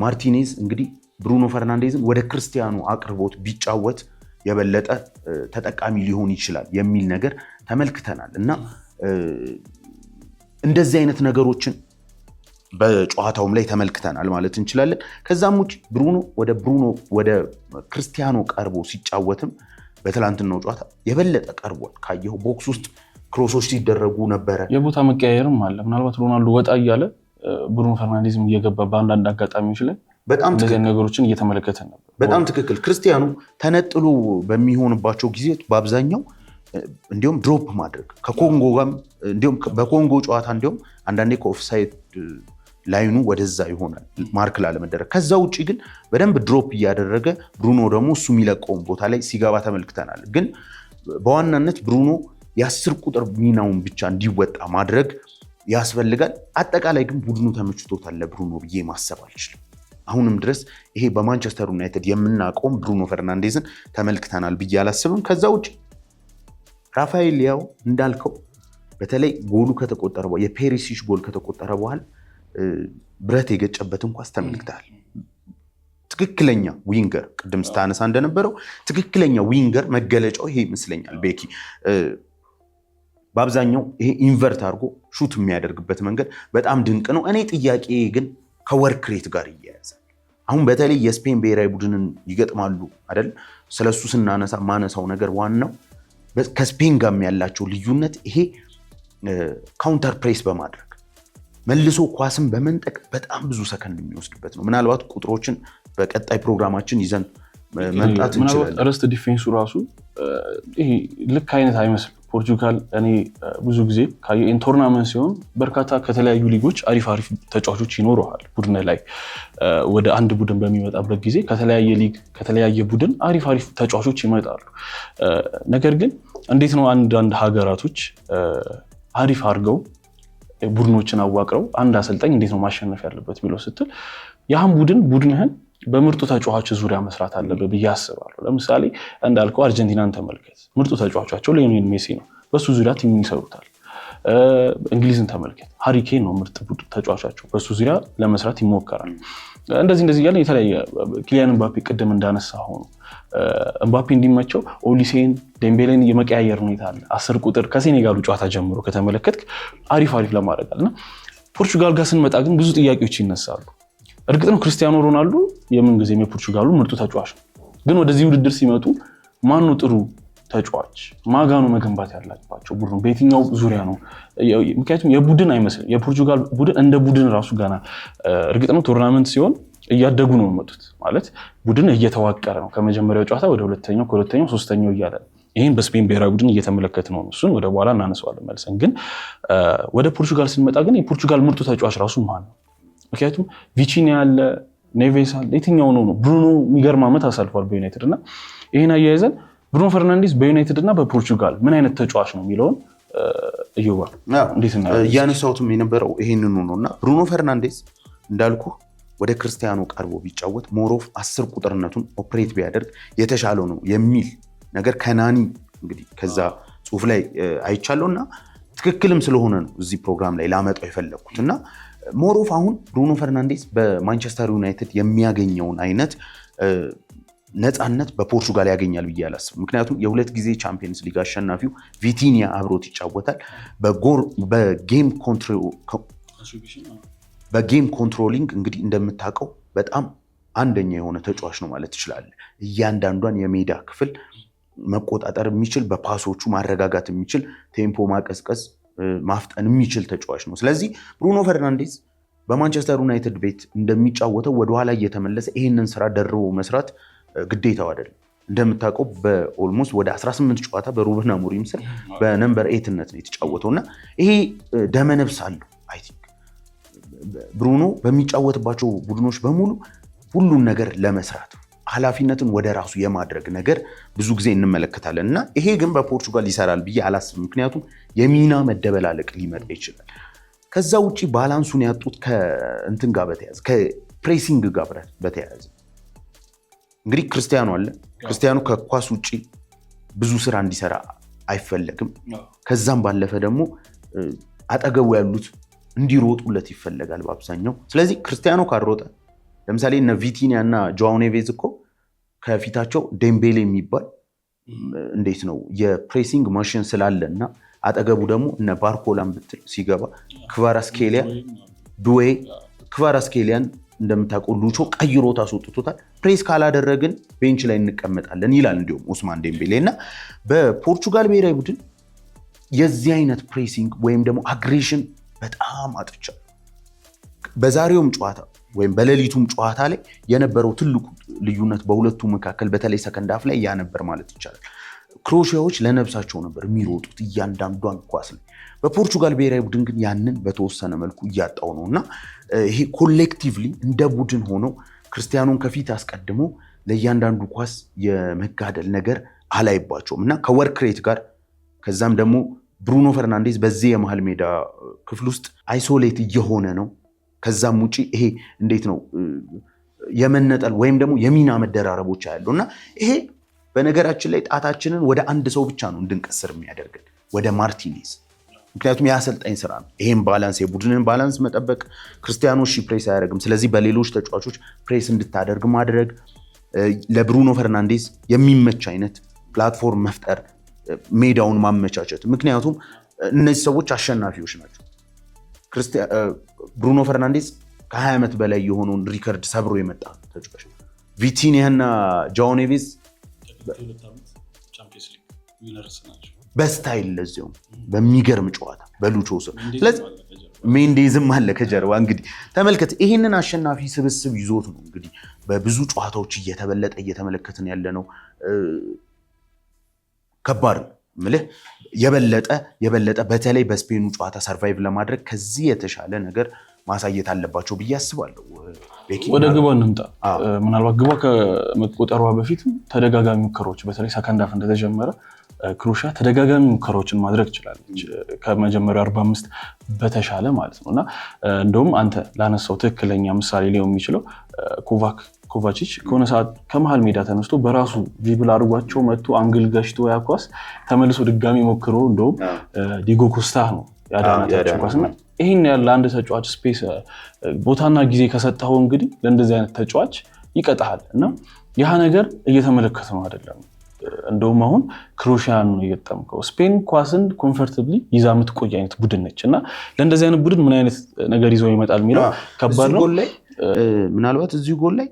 ማርቲኔዝ እንግዲህ ብሩኖ ፈርናንዴዝን ወደ ክርስቲያኑ አቅርቦት ቢጫወት የበለጠ ተጠቃሚ ሊሆን ይችላል የሚል ነገር ተመልክተናል እና እንደዚህ አይነት ነገሮችን በጨዋታውም ላይ ተመልክተናል ማለት እንችላለን። ከዛም ውጭ ብሩኖ ወደ ክርስቲያኖ ቀርቦ ሲጫወትም በትላንትናው ጨዋታ የበለጠ ቀርቧል። ካየው ቦክስ ውስጥ ክሮሶች ሲደረጉ ነበረ። የቦታ መቀያየርም አለ። ምናልባት ሮናልዶ ወጣ እያለ ብሩኖ ፈርናንዴዝም እየገባ በአንዳንድ አጋጣሚዎች ላይ በጣም እንደዚህ ነገሮችን እየተመለከተ ነበር። በጣም ትክክል። ክርስቲያኑ ተነጥሎ በሚሆንባቸው ጊዜ በአብዛኛው እንዲሁም ድሮፕ ማድረግ ከኮንጎ ጋር እንዲሁም በኮንጎ ጨዋታ እንዲሁም አንዳንዴ ከኦፍሳይድ ላይኑ ወደዛ ይሆናል ማርክ ላለመደረግ። ከዛ ውጪ ግን በደንብ ድሮፕ እያደረገ ብሩኖ ደግሞ እሱ የሚለቀውን ቦታ ላይ ሲገባ ተመልክተናል። ግን በዋናነት ብሩኖ የ10 ቁጥር ሚናውን ብቻ እንዲወጣ ማድረግ ያስፈልጋል። አጠቃላይ ግን ቡድኑ ተመችቶታል ለብሩኖ ብዬ ማሰብ አልችልም። አሁንም ድረስ ይሄ በማንቸስተር ዩናይትድ የምናውቀውም ብሩኖ ፈርናንዴዝን ተመልክተናል ብዬ አላስብም። ከዛ ውጪ ራፋኤል ሊያው እንዳልከው በተለይ ጎሉ ከተቆጠረ በኋላ የፔሪሲች ጎል ከተቆጠረ በኋላ ብረት የገጨበትን ኳስ ተመልክተሃል። ትክክለኛ ዊንገር ቅድም ስታነሳ እንደነበረው ትክክለኛ ዊንገር መገለጫው ይሄ ይመስለኛል። ቤኪ በአብዛኛው ይሄ ኢንቨርት አድርጎ ሹት የሚያደርግበት መንገድ በጣም ድንቅ ነው። እኔ ጥያቄ ግን ከወርክ ሬት ጋር ይያያዛል። አሁን በተለይ የስፔን ብሔራዊ ቡድንን ይገጥማሉ አይደል? ስለሱ ስናነሳ ማነሳው ነገር ዋናው ከስፔን ጋር ያላቸው ልዩነት ይሄ ካውንተር ፕሬስ በማድረግ መልሶ ኳስን በመንጠቅ በጣም ብዙ ሰከንድ የሚወስድበት ነው። ምናልባት ቁጥሮችን በቀጣይ ፕሮግራማችን ይዘን መምጣት እንችላለን። ረስት ዲፌንሱ ራሱ ይሄ ልክ አይነት አይመስልም። ፖርቹጋል እኔ ብዙ ጊዜ ቶርናመንት ሲሆን በርካታ ከተለያዩ ሊጎች አሪፍ ተጫዋቾች ይኖረዋል ቡድን ላይ። ወደ አንድ ቡድን በሚመጣበት ጊዜ ከተለያየ ሊግ ከተለያየ ቡድን አሪፍ ተጫዋቾች ይመጣሉ። ነገር ግን እንዴት ነው አንዳንድ ሀገራቶች አሪፍ አድርገው ቡድኖችን አዋቅረው አንድ አሰልጣኝ እንዴት ነው ማሸነፍ ያለበት ብሎ ስትል ያህን ቡድንህን በምርጡ ተጫዋች ዙሪያ መስራት አለበት ብዬ አስባለሁ። ለምሳሌ እንዳልከው አርጀንቲናን ተመልከት። ምርጡ ተጫዋቻቸው ሊዮኔል ሜሲ ነው። በሱ ዙሪያ ቲም ይሰሩታል። እንግሊዝን ተመልከት። ሃሪ ኬን ነው ምርጥ ተጫዋቻቸው። በሱ ዙሪያ ለመስራት ይሞከራል። እንደዚህ እያለ የተለያየ ኪሊያን ኤምባፔ ቅድም እንዳነሳ ሆኖ ኤምባፔ እንዲመቸው ኦሊሴን ዴምቤሌን የመቀያየር ሁኔታ አለ። 10 ቁጥር ከሴኔጋሉ ጨዋታ ጀምሮ ከተመለከትክ አሪፍ ለማድረግ አለና ፖርቹጋል ጋር ስንመጣ ግን ብዙ ጥያቄዎች ይነሳሉ። እርግጥ ነው ክርስቲያኖ ሮናልዶ የምንጊዜም የፖርቹጋሉ ምርጡ ተጫዋች ነው። ግን ወደዚህ ውድድር ሲመጡ ማነው ጥሩ ተጫዋች ማጋኑ መገንባት ያላባቸው ቡድኑ በየትኛው ዙሪያ ነው? ምክንያቱም የቡድን አይመስልም። የፖርቹጋል ቡድን እንደ ቡድን ራሱ ገና እርግጥ ነው ቶርናመንት ሲሆን እያደጉ ነው የሚመጡት። ማለት ቡድን እየተዋቀረ ነው ከመጀመሪያው ጨዋታ ወደ ሁለተኛው ከሁለተኛው ሶስተኛው እያለ ይህን በስፔን ብሔራዊ ቡድን እየተመለከት ነው። እሱን ወደ በኋላ እናነሳዋለን መልሰን። ግን ወደ ፖርቹጋል ስንመጣ ግን የፖርቹጋል ምርጡ ተጫዋች ራሱ ማን ነው? ምክንያቱም ቪቺኒያ አለ፣ ኔቬስ አለ። የትኛው ነው? ብሩኖ የሚገርም ዓመት አሳልፏል በዩናይትድ እና ይህን አያይዘን ብሩኖ ፈርናንዴዝ በዩናይትድ እና በፖርቹጋል ምን አይነት ተጫዋች ነው የሚለውን እዮባ እያነሳሁትም የነበረው ይሄንኑ ነው እና ብሩኖ ፈርናንዴዝ እንዳልኩ ወደ ክርስቲያኖ ቀርቦ ቢጫወት ሞሮፍ 10 ቁጥርነቱን ኦፕሬት ቢያደርግ የተሻለው ነው የሚል ነገር ከናኒ እንግዲህ ከዛ ጽሁፍ ላይ አይቻለሁ እና ትክክልም ስለሆነ ነው እዚህ ፕሮግራም ላይ ላመጣው የፈለግኩት እና ሞሮፍ አሁን ብሩኖ ፈርናንዴዝ በማንቸስተር ዩናይትድ የሚያገኘውን አይነት ነፃነት በፖርቹጋል ያገኛል ብዬ አላስብም። ምክንያቱም የ2 ጊዜ ቻምፒየንስ ሊግ አሸናፊው ቪቲኒያ አብሮት ይጫወታል። በጌም ኮንትሮሊንግ እንግዲህ እንደምታውቀው በጣም አንደኛ የሆነ ተጫዋች ነው ማለት ትችላለህ። እያንዳንዷን የሜዳ ክፍል መቆጣጠር የሚችል በፓሶቹ ማረጋጋት የሚችል ቴምፖ ማቀዝቀዝ ማፍጠን የሚችል ተጫዋች ነው። ስለዚህ ብሩኖ ፈርናንዴዝ በማንቸስተር ዩናይትድ ቤት እንደሚጫወተው ወደኋላ እየተመለሰ ይህንን ስራ ደርቦ መስራት ግዴታው አይደለም። እንደምታውቀው በኦልሞስት ወደ 18 ጨዋታ በሩበን አሞሪም ስር በነምበር 8ነት ነው የተጫወተው እና ይሄ ደመነፍስ አለው። አይ ቲንክ ብሩኖ በሚጫወትባቸው ቡድኖች በሙሉ ሁሉን ነገር ለመስራት ኃላፊነትን ወደ ራሱ የማድረግ ነገር ብዙ ጊዜ እንመለከታለን እና ይሄ ግን በፖርቹጋል ይሰራል ብዬ አላስብም። ምክንያቱም የሚና መደበላለቅ ሊመጣ ይችላል። ከዛ ውጪ ባላንሱን ያጡት ከእንትን ጋር በተያያዘ ከፕሬሲንግ ጋር በተያያዘ እንግዲህ ክርስቲያኑ አለ። ክርስቲያኑ ከኳስ ውጪ ብዙ ስራ እንዲሰራ አይፈለግም። ከዛም ባለፈ ደግሞ አጠገቡ ያሉት እንዲሮጡለት ይፈለጋል በአብዛኛው። ስለዚህ ክርስቲያኑ ካልሮጠ ለምሳሌ እነ ቪቲኒያ እና ጆአው ኔቬዝ እኮ ከፊታቸው ዴምቤሌ የሚባል እንዴት ነው የፕሬሲንግ ማሽን ስላለ እና አጠገቡ ደግሞ እነ ባርኮላን ብትል ሲገባ ክቫራትስኬሊያ ዱዌ ክቫራትስኬሊያን እንደምታውቀው ሉቾ ቀይሮት አስወጥቶታል። ፕሬስ ካላደረግን ቤንች ላይ እንቀመጣለን ይላል እንዲሁም ኡስማን ዴምቤሌ። እና በፖርቹጋል ብሔራዊ ቡድን የዚህ አይነት ፕሬሲንግ ወይም ደግሞ አግሬሽን በጣም አጥቻለሁ። በዛሬውም ጨዋታ ወይም በሌሊቱም ጨዋታ ላይ የነበረው ትልቁ ልዩነት በሁለቱ መካከል በተለይ ሰከንድ ሃፍ ላይ ያ ነበር ማለት ይቻላል። ክሮሺያዎች ለነብሳቸው ነበር የሚሮጡት እያንዳንዷን ኳስ ላይ። በፖርቹጋል ብሔራዊ ቡድን ግን ያንን በተወሰነ መልኩ እያጣው ነው እና ይሄ ኮሌክቲቭሊ እንደ ቡድን ሆኖ ክርስቲያኑን ከፊት አስቀድሞ ለእያንዳንዱ ኳስ የመጋደል ነገር አላይባቸውም እና ከወርክ ሬት ጋር ከዛም ደግሞ ብሩኖ ፈርናንዴዝ በዚህ የመሃል ሜዳ ክፍል ውስጥ አይሶሌት እየሆነ ነው። ከዛም ውጪ ይሄ እንዴት ነው የመነጠል ወይም ደግሞ የሚና መደራረቦች ያለው እና ይሄ በነገራችን ላይ ጣታችንን ወደ አንድ ሰው ብቻ ነው እንድንቀስር የሚያደርገን ወደ ማርቲኔዝ። ምክንያቱም የአሰልጣኝ ስራ ነው ይሄን ባላንስ የቡድንን ባላንስ መጠበቅ። ክርስቲያኖ ፕሬስ አያደርግም። ስለዚህ በሌሎች ተጫዋቾች ፕሬስ እንድታደርግ ማድረግ፣ ለብሩኖ ፈርናንዴዝ የሚመች አይነት ፕላትፎርም መፍጠር፣ ሜዳውን ማመቻቸት። ምክንያቱም እነዚህ ሰዎች አሸናፊዎች ናቸው። ብሩኖ ፈርናንዴዝ ከ20 ዓመት በላይ የሆነውን ሪከርድ ሰብሮ የመጣ ተጫዋች ነው። ቪቲኒያ እና ጆአው ኔቬዝ በስታይል ለዚያውም በሚገርም ጨዋታ በሉቾ ስር። ስለዚህ ሜንዴዝም አለ ከጀርባ። እንግዲህ ተመልከት፣ ይህንን አሸናፊ ስብስብ ይዞት ነው እንግዲህ በብዙ ጨዋታዎች እየተበለጠ እየተመለከትን ያለ ነው። ከባድ ነው ምልህ የበለጠ በተለይ በስፔኑ ጨዋታ ሰርቫይቭ ለማድረግ ከዚህ የተሻለ ነገር ማሳየት አለባቸው ብዬ አስባለሁ። ወደ ግቧ እንምጣ። ምናልባት ግቧ ከመቆጠሯ በፊት ተደጋጋሚ ሙከራዎች በተለይ ሰከንድ ሃፍ እንደተጀመረ ክሮሺያ ተደጋጋሚ ሙከራዎችን ማድረግ ትችላለች ከመጀመሪያው 45 በተሻለ ማለት ነው እና እንደውም አንተ ላነሳው ትክክለኛ ምሳሌ ሊሆን የሚችለው ኮቫቺች ከሆነ ሰዓት ከመሃል ሜዳ ተነስቶ በራሱ ቪብል አድርጓቸው መጥቶ አንግል ገሽቶ ያኳስ ተመልሶ ድጋሚ ሞክሮ እንደውም ዲጎ ኮስታ ነው ያዳናቸው ኳስና ይሄን ያለ አንድ ተጫዋች ስፔስ ቦታና ጊዜ ከሰጠው እንግዲህ ለእንደዚህ አይነት ተጫዋች ይቀጣል እና ያ ነገር እየተመለከተ ነው አይደለም። እንደውም አሁን ክሮሺያን ነው እየተጠምቀው። ስፔን ኳስን ኮምፎርታብሊ ይዛ የምትቆይ አይነት ቡድን ነች እና ለእንደዚህ አይነት ቡድን ምን አይነት ነገር ይዞ ይመጣል የሚለው ከባድ ነው። ምናልባት እዚሁ ጎል ላይ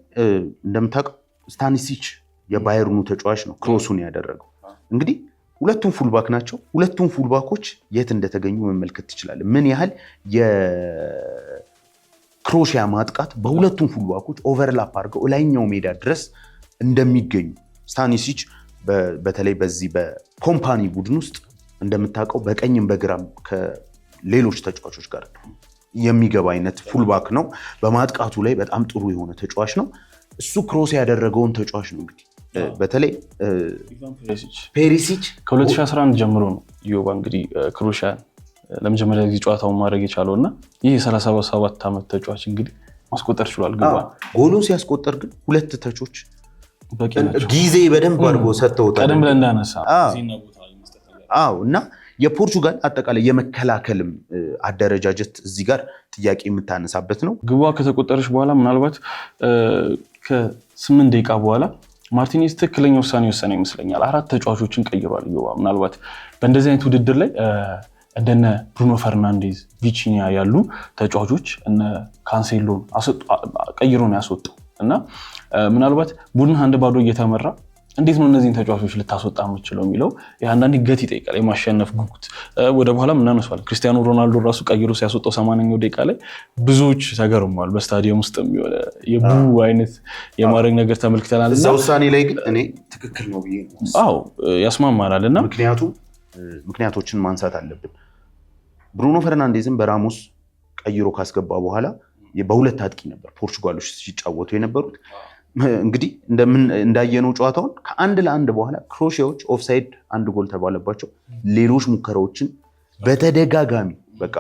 እንደምታውቀው ስታኒሲች የባየርኑ ተጫዋች ነው ክሮሱን ያደረገው። እንግዲህ ሁለቱም ፉልባክ ናቸው። ሁለቱም ፉልባኮች የት እንደተገኙ መመልከት ትችላለህ። ምን ያህል የክሮሺያ ማጥቃት በሁለቱም ፉልባኮች ኦቨርላፕ አድርገው ላይኛው ሜዳ ድረስ እንደሚገኙ ስታኒሲች በተለይ በዚህ በኮምፓኒ ቡድን ውስጥ እንደምታውቀው በቀኝም በግራም ከሌሎች ተጫዋቾች ጋር የሚገባ አይነት ፉልባክ ነው። በማጥቃቱ ላይ በጣም ጥሩ የሆነ ተጫዋች ነው። እሱ ክሮስ ያደረገውን ተጫዋች ነው እንግዲህ በተለይ ፔሪሲች ከ2011 ጀምሮ ነው ዮባ እንግዲህ ክሮሺያ ለመጀመሪያ ጊዜ ጨዋታውን ማድረግ የቻለው እና ይህ የ37 ዓመት ተጫዋች እንግዲህ ማስቆጠር ችሏል። ጎሉን ሲያስቆጠር ግን ሁለት ተቾች ጊዜ በደንብ አድርጎ ሰጥተውታል። ቀደም ብለን እንዳነሳ እና የፖርቹጋል አጠቃላይ የመከላከልም አደረጃጀት እዚህ ጋር ጥያቄ የምታነሳበት ነው። ግቧ ከተቆጠረች በኋላ ምናልባት ከ8 ደቂቃ በኋላ ማርቲኔዝ ትክክለኛ ውሳኔ ወሰነ ይመስለኛል። 4 ተጫዋቾችን ቀይሯል። ምናልባት በእንደዚህ አይነት ውድድር ላይ እንደነ ብሩኖ ፈርናንዴዝ፣ ቪቲኒያ ያሉ ተጫዋቾች እነ ካንሴሎን ቀይሮ ነው ያስወጣው እና ምናልባት ቡድን 1-0 እየተመራ እንዴት ነው እነዚህን ተጫዋቾች ልታስወጣ የምችለው የሚለው አንዳንዴ ገት ይጠይቃል። የማሸነፍ ጉጉት ወደ በኋላ እናነሳዋለን። ክርስቲያኖ ሮናልዶ ራሱ ቀይሮ ሲያስወጣው 80ኛው ደቂቃ ላይ ብዙዎች ተገርመዋል። በስታዲየም ውስጥ የሚሆነ የቡ አይነት የማድረግ ነገር ተመልክተናል። እዛ ውሳኔ ላይ ግን እኔ ትክክል ነው ብዬ ያስማማናል እና ምክንያቶችን ማንሳት አለብን። ብሩኖ ፈርናንዴዝም በራሞስ ቀይሮ ካስገባ በኋላ በሁለት አጥቂ ነበር ፖርቹጋሎች ሲጫወቱ የነበሩት። እንግዲህ እንዳየነው ጨዋታውን ከ1-1 በኋላ ክሮሺያዎች ኦፍሳይድ 1 ጎል ተባለባቸው። ሌሎች ሙከራዎችን በተደጋጋሚ በቃ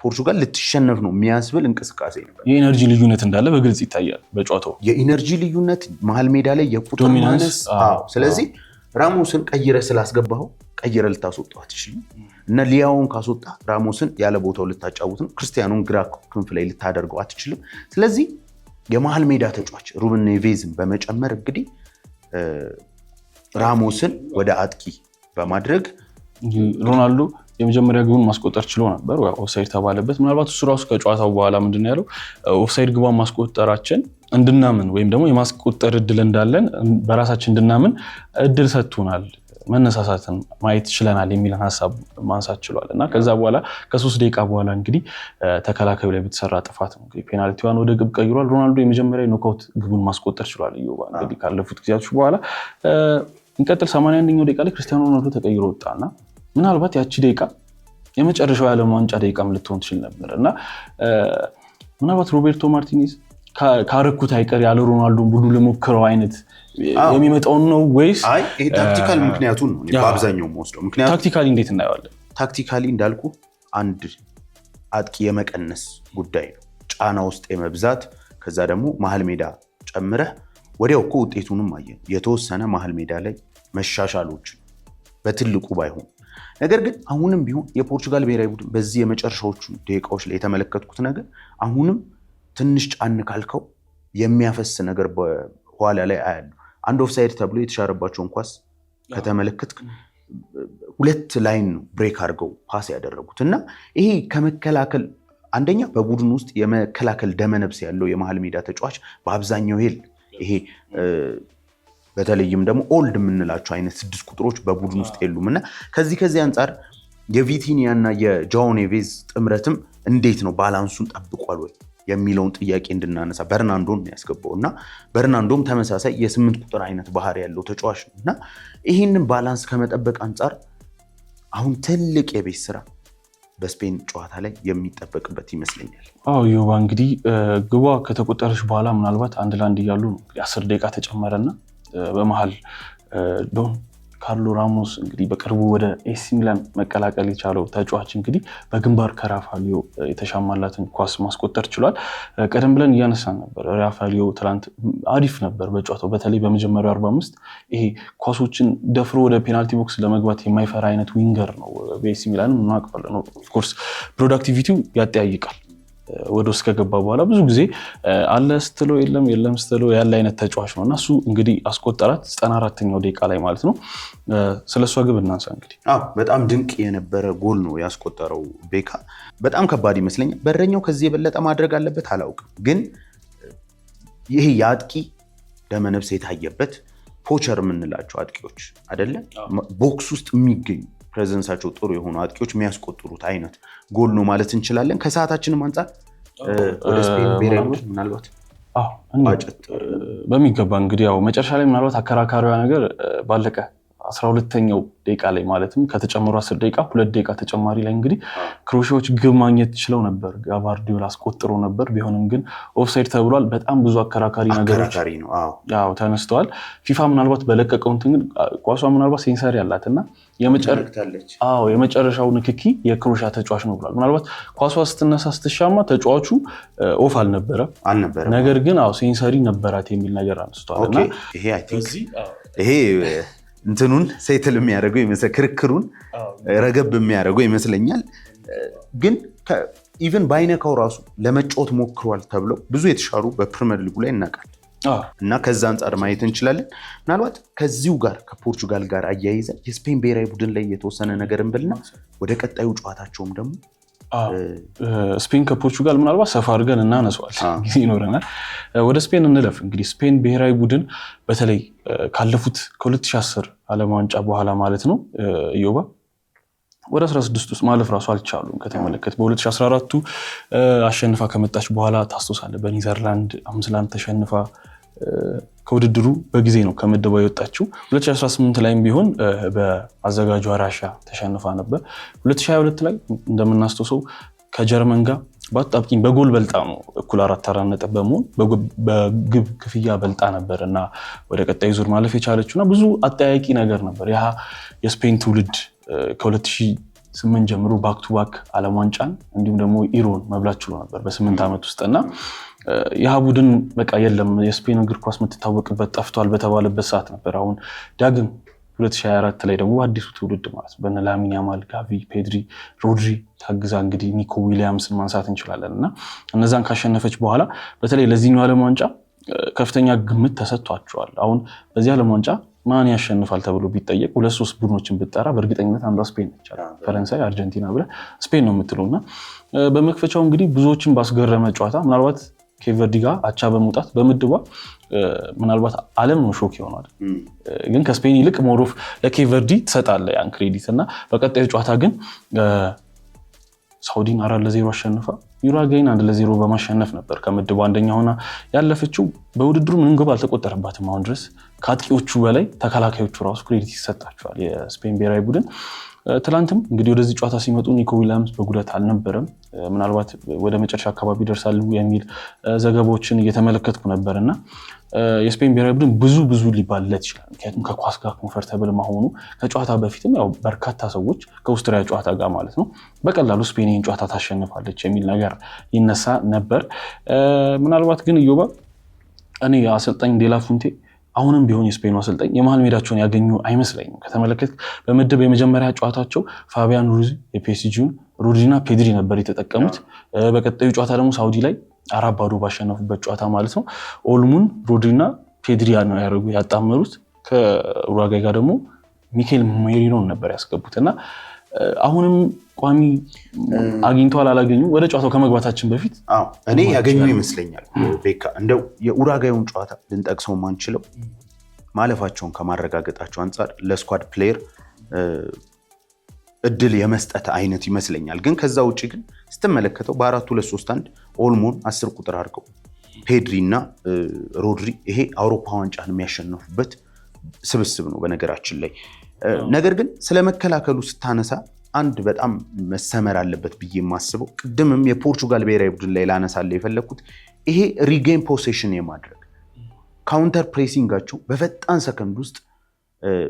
ፖርቹጋል ልትሸነፍ ነው የሚያስብል እንቅስቃሴ ነበር። የኢነርጂ ልዩነት እንዳለ በግልጽ ይታያል በጨዋታው። የኢነርጂ ልዩነት መሀል ሜዳ ላይ የቁጥር ማነስ። ስለዚህ ራሞስን ቀይረ ስላስገባው ቀይረ ልታስወጣው አትችልም እና ሊያውን ካስወጣ ራሞስን ያለ ቦታው ልታጫውት ነው። ክርስቲያኑን ግራ ክንፍ ላይ ልታደርገው አትችልም። ስለዚህ የመሀል ሜዳ ተጫዋች ሩበን ኔቬዝን በመጨመር እንግዲህ ራሞስን ወደ አጥቂ በማድረግ ሮናልዶ የመጀመሪያ ግቡን ማስቆጠር ችሎ ነበር። ኦፍሳይድ ተባለበት። ምናልባት እሱ ራሱ ከጨዋታው በኋላ ምንድን ነው ያለው? ኦፍሳይድ ግቧን ማስቆጠራችን እንድናምን ወይም ደግሞ የማስቆጠር እድል እንዳለን በራሳችን እንድናምን እድል ሰጥቶናል፣ መነሳሳትን ማየት ችለናል የሚልን ሀሳብ ማንሳት ችሏል። እና ከዛ በኋላ ከ3 ደቂቃ በኋላ እንግዲህ ተከላካዩ ላይ በተሰራ ጥፋት ነው እንግዲህ ፔናልቲዋን ወደ ግብ ቀይሯል። ሮናልዶ የመጀመሪያ ኖካውት ግቡን ማስቆጠር ችሏል። ኢዮባ እንግዲህ ካለፉት ጊዜያቶች በኋላ እንቀጥል 81ኛው ደቂቃ ላይ ክርስቲያኖ ሮናልዶ ተቀይሮ ወጣና ምናልባት ያቺ ደቂቃ የመጨረሻው የዓለም ዋንጫ ደቂቃም ልትሆን ትችል ነበር እና ምናልባት ሮቤርቶ ማርቲኔዝ ካረኩት አይቀር ያለ ሮናልዶ ቡድኑ ለሞክረው አይነት የሚመጣውን ነው ወይስ ታክቲካል ምክንያቱን ነው በአብዛኛው የምወስደው? ምክንያቱም ታክቲካሊ እንዴት እናየዋለን? ታክቲካሊ እንዳልኩ አንድ አጥቂ የመቀነስ ጉዳይ ነው፣ ጫና ውስጥ የመብዛት ከዛ ደግሞ መሀል ሜዳ ጨምረህ ወዲያው እኮ ውጤቱንም አየን። የተወሰነ መሀል ሜዳ ላይ መሻሻሎች በትልቁ ባይሆን፣ ነገር ግን አሁንም ቢሆን የፖርቹጋል ብሔራዊ ቡድን በዚህ የመጨረሻዎቹ ደቂቃዎች ላይ የተመለከትኩት ነገር አሁንም ትንሽ ጫን ካልከው የሚያፈስ ነገር በኋላ ላይ አያሉ። አንድ ኦፍሳይድ ተብሎ የተሻረባቸውን ኳስ ከተመለከትክ 2 ላይን ነው ብሬክ አድርገው ፓስ ያደረጉት እና ይሄ ከመከላከል አንደኛ በቡድን ውስጥ የመከላከል ደመነብስ ያለው የመሀል ሜዳ ተጫዋች በአብዛኛው ይሄ በተለይም ደግሞ ኦልድ የምንላቸው አይነት 6 ቁጥሮች በቡድን ውስጥ የሉም እና ከዚህ አንጻር የቪቲኒያ እና የጃኦ ኔቬዝ ጥምረትም እንዴት ነው ባላንሱን ጠብቋል ወይ የሚለውን ጥያቄ እንድናነሳ በርናንዶን ያስገባው እና በርናንዶም ተመሳሳይ የ8 ቁጥር አይነት ባህሪ ያለው ተጫዋች ነው እና ይህንን ባላንስ ከመጠበቅ አንጻር አሁን ትልቅ የቤት ስራ በስፔን ጨዋታ ላይ የሚጠበቅበት ይመስለኛል። ዮባ እንግዲህ ግቧ ከተቆጠረች በኋላ ምናልባት 1-1 እያሉ 10 ደቂቃ ተጨመረና በመሃል ዶን ካርሎ ራሞስ እንግዲህ በቅርቡ ወደ ኤሲ ሚላን መቀላቀል የቻለው ተጫዋች እንግዲህ በግንባር ከራፋሊዮ የተሻማላትን ኳስ ማስቆጠር ችሏል። ቀደም ብለን እያነሳን ነበር፣ ራፋሊዮ ትላንት አሪፍ ነበር በጨዋታው። በተለይ በመጀመሪያው 45 ይሄ ኳሶችን ደፍሮ ወደ ፔናልቲ ቦክስ ለመግባት የማይፈራ አይነት ዊንገር ነው። በኤሲ ሚላን እናውቀዋለን። ኦፍኮርስ ፕሮዳክቲቪቲው ያጠያይቃል። ወደ ውስጥ ከገባ በኋላ ብዙ ጊዜ አለ ስትለው የለም ስትለው ያለ አይነት ተጫዋች ነው እና እሱ እንግዲህ አስቆጠራት 94ኛው ደቂቃ ላይ ማለት ነው። ስለሷ ግብ እናንሳ እንግዲህ። በጣም ድንቅ የነበረ ጎል ነው ያስቆጠረው ቤካ። በጣም ከባድ ይመስለኛል። በረኛው ከዚህ የበለጠ ማድረግ አለበት አላውቅም፣ ግን ይሄ የአጥቂ ደመነፍስ የታየበት ፖቸር የምንላቸው አጥቂዎች አይደለ ቦክስ ውስጥ የሚገኙ ፕሬዘንሳቸው ጥሩ የሆኑ አጥቂዎች የሚያስቆጥሩት አይነት ጎል ነው ማለት እንችላለን። ከሰዓታችንም አንጻር ወደ ስፔን ብሔራዊ ቡድን ምናልባት በሚገባ እንግዲህ ያው መጨረሻ ላይ ምናልባት አከራካሪዋ ነገር ባለቀ 12ኛው ደቂቃ ላይ ማለትም ከተጨመሩ 10 ደቂቃ 2 ደቂቃ ተጨማሪ ላይ እንግዲህ ክሮሺያዎች ግብ ማግኘት ችለው ነበር። ጋቫርዲዮል አስቆጥሮ ነበር። ቢሆንም ግን ኦፍሳይድ ተብሏል። በጣም ብዙ አከራካሪ ነገሮች ተነስተዋል። ፊፋ ምናልባት በለቀቀው እንትን ኳሷ ምናልባት ሴንሰር ያላትና የመጨረሻው ንክኪ የክሮሺያ ተጫዋች ነው ብሏል። ምናልባት ኳሷ ስትነሳ ስትሻማ ተጫዋቹ ኦፍ አልነበረም፣ ነገር ግን ሴንሰሪ ነበራት የሚል ነገር አንስተዋል እና ይሄ እንትኑን ሴትል የሚያደርገው ይመስላል፣ ክርክሩን ረገብ የሚያደርገው ይመስለኛል። ግን ኢቨን ባይነካው ራሱ ለመጫወት ሞክሯል ተብለው ብዙ የተሻሩ በፕሪሚየር ሊጉ ላይ እናውቃለን እና ከዛ አንጻር ማየት እንችላለን። ምናልባት ከዚሁ ጋር ከፖርቹጋል ጋር አያይዘ የስፔን ብሔራዊ ቡድን ላይ የተወሰነ ነገር እንበልና ወደ ቀጣዩ ጨዋታቸውም ደግሞ ስፔን ከፖርቹጋል ምናልባት ሰፋ አድርገን እናነሳዋል ጊዜ ይኖረናል። ወደ ስፔን እንለፍ። እንግዲህ ስፔን ብሔራዊ ቡድን በተለይ ካለፉት ከ2010 ዓለም ዋንጫ በኋላ ማለት ነው ኢዮባ ወደ 16 ውስጥ ማለፍ ራሱ አልቻሉም። ከተመለከት በ2014 አሸንፋ ከመጣች በኋላ ታስታውሳለህ፣ በኔዘርላንድ 5-1 ተሸንፋ ከውድድሩ በጊዜ ነው ከመደባ የወጣችው። 2018 ላይም ቢሆን በአዘጋጇ ራሻ ተሸንፋ ነበር። 2022 ላይ እንደምናስተውሰው ከጀርመን ጋር በአጣብቂኝ በጎል በልጣ ነው እኩል 4 ነጥብ በመሆን በግብ ክፍያ በልጣ ነበር እና ወደ ቀጣይ ዙር ማለፍ የቻለችውና ብዙ አጠያቂ ነገር ነበር። ያ የስፔን ትውልድ 2008 ጀምሮ ባክ ቱ ባክ ዓለም ዋንጫን እንዲሁም ደግሞ ኢሮን መብላት ችሎ ነበር በ8 ዓመት ውስጥና ያ ቡድን በቃ የለም የስፔን እግር ኳስ የምትታወቅበት ጠፍቷል በተባለበት ሰዓት ነበር አሁን ዳግም 2024 ላይ ደግሞ አዲሱ ትውልድ ማለት በነ ላሚን ያማል፣ ጋቪ፣ ፔድሪ፣ ሮድሪ ታግዛ እንግዲህ ኒኮ ዊሊያምስን ማንሳት እንችላለንና እነዛን ካሸነፈች በኋላ በተለይ ለዚህኛው ዓለም ዋንጫ ከፍተኛ ግምት ተሰጥቷቸዋል። አሁን በዚህ ዓለም ዋንጫ ማን ያሸንፋል ተብሎ ቢጠየቅ 2-3 ቡድኖችን ብትጠራ በእርግጠኝነት አንዷ ስፔን ነች። ፈረንሳይ፣ አርጀንቲና ብለህ ስፔን ነው የምትለውና በመክፈቻው እንግዲህ ብዙዎችን ባስገረመ ጨዋታ ምናልባት ኬቨርዲ ጋር አቻ በመውጣት በምድቧ ምናልባት ዓለም ነው ሾክ ይሆናል። ግን ከስፔን ይልቅ ሞሮፍ ለኬቨርዲ ትሰጣለህ ያን ክሬዲት እና በቀጣዩ ጨዋታ ግን ሳውዲን 4-0 አሸንፋ ዩራጓይን 1-0 በማሸነፍ ነበር ከምድቧ አንደኛ ሆና ያለፈችው። በውድድሩ ምንም ግብ አልተቆጠረባትም አሁን ድረስ። ከአጥቂዎቹ በላይ ተከላካዮቹ ራሱ ክሬዲት ይሰጣቸዋል የስፔን ብሔራዊ ቡድን። ትላንትም እንግዲህ ወደዚህ ጨዋታ ሲመጡ ኒኮ ዊሊያምስ በጉዳት አልነበረም። ምናልባት ወደ መጨረሻ አካባቢ ይደርሳሉ የሚል ዘገባዎችን እየተመለከትኩ ነበርና የስፔን ብሔራዊ ቡድን ብዙ ሊባልለት ይችላል። ምክንያቱም ከኳስ ጋር ኮንፈርተብል መሆኑ ከጨዋታ በፊትም ያው በርካታ ሰዎች ከኦስትሪያ ጨዋታ ጋር ማለት ነው በቀላሉ ስፔን ይህን ጨዋታ ታሸንፋለች የሚል ነገር ይነሳ ነበር። ምናልባት ግን ኢዮባ እኔ አሰልጣኝ ዴላ ፉንቴ አሁንም ቢሆን የስፔኑ አሰልጣኝ የመሃል ሜዳቸውን ያገኙ አይመስለኝም። ከተመለከት በምድብ የመጀመሪያ ጨዋታቸው ፋቢያን ሩዚ የፒኤስጂውን ሮድሪና ፔድሪ ነበር የተጠቀሙት። በቀጣዩ ጨዋታ ደግሞ ሳውዲ ላይ 4-0 ባሸነፉበት ጨዋታ ማለት ነው ኦልሙን ሮድሪና ፔድሪ ነው ያጣመሩት። ከኡሩጓይ ጋር ደግሞ ሚኬል ሜሪኖን ነበር ያስገቡትና አሁንም ቋሚ አግኝቷል አላገኙ ወደ ጨዋታው ከመግባታችን በፊት እኔ ያገኙ ይመስለኛል። ቤካ እንደው የኡሩጓዩን ጨዋታ ልንጠቅሰው ማንችለው ማለፋቸውን ከማረጋገጣቸው አንጻር ለስኳድ ፕሌየር እድል የመስጠት አይነት ይመስለኛል። ግን ከዛ ውጪ ግን ስትመለከተው በ4-2-3-1 ኦልሞን 10 ቁጥር አድርገው ፔድሪ እና ሮድሪ ይሄ አውሮፓ ዋንጫን የሚያሸነፉበት ስብስብ ነው በነገራችን ላይ። ነገር ግን ስለመከላከሉ ስታነሳ አንድ በጣም መሰመር አለበት ብዬ የማስበው ቅድምም የፖርቹጋል ብሔራዊ ቡድን ላይ ላነሳለ የፈለኩት ይሄ ሪጌን ፖሴሽን የማድረግ ካውንተር ፕሬሲንጋቸው በፈጣን ሰከንድ ውስጥ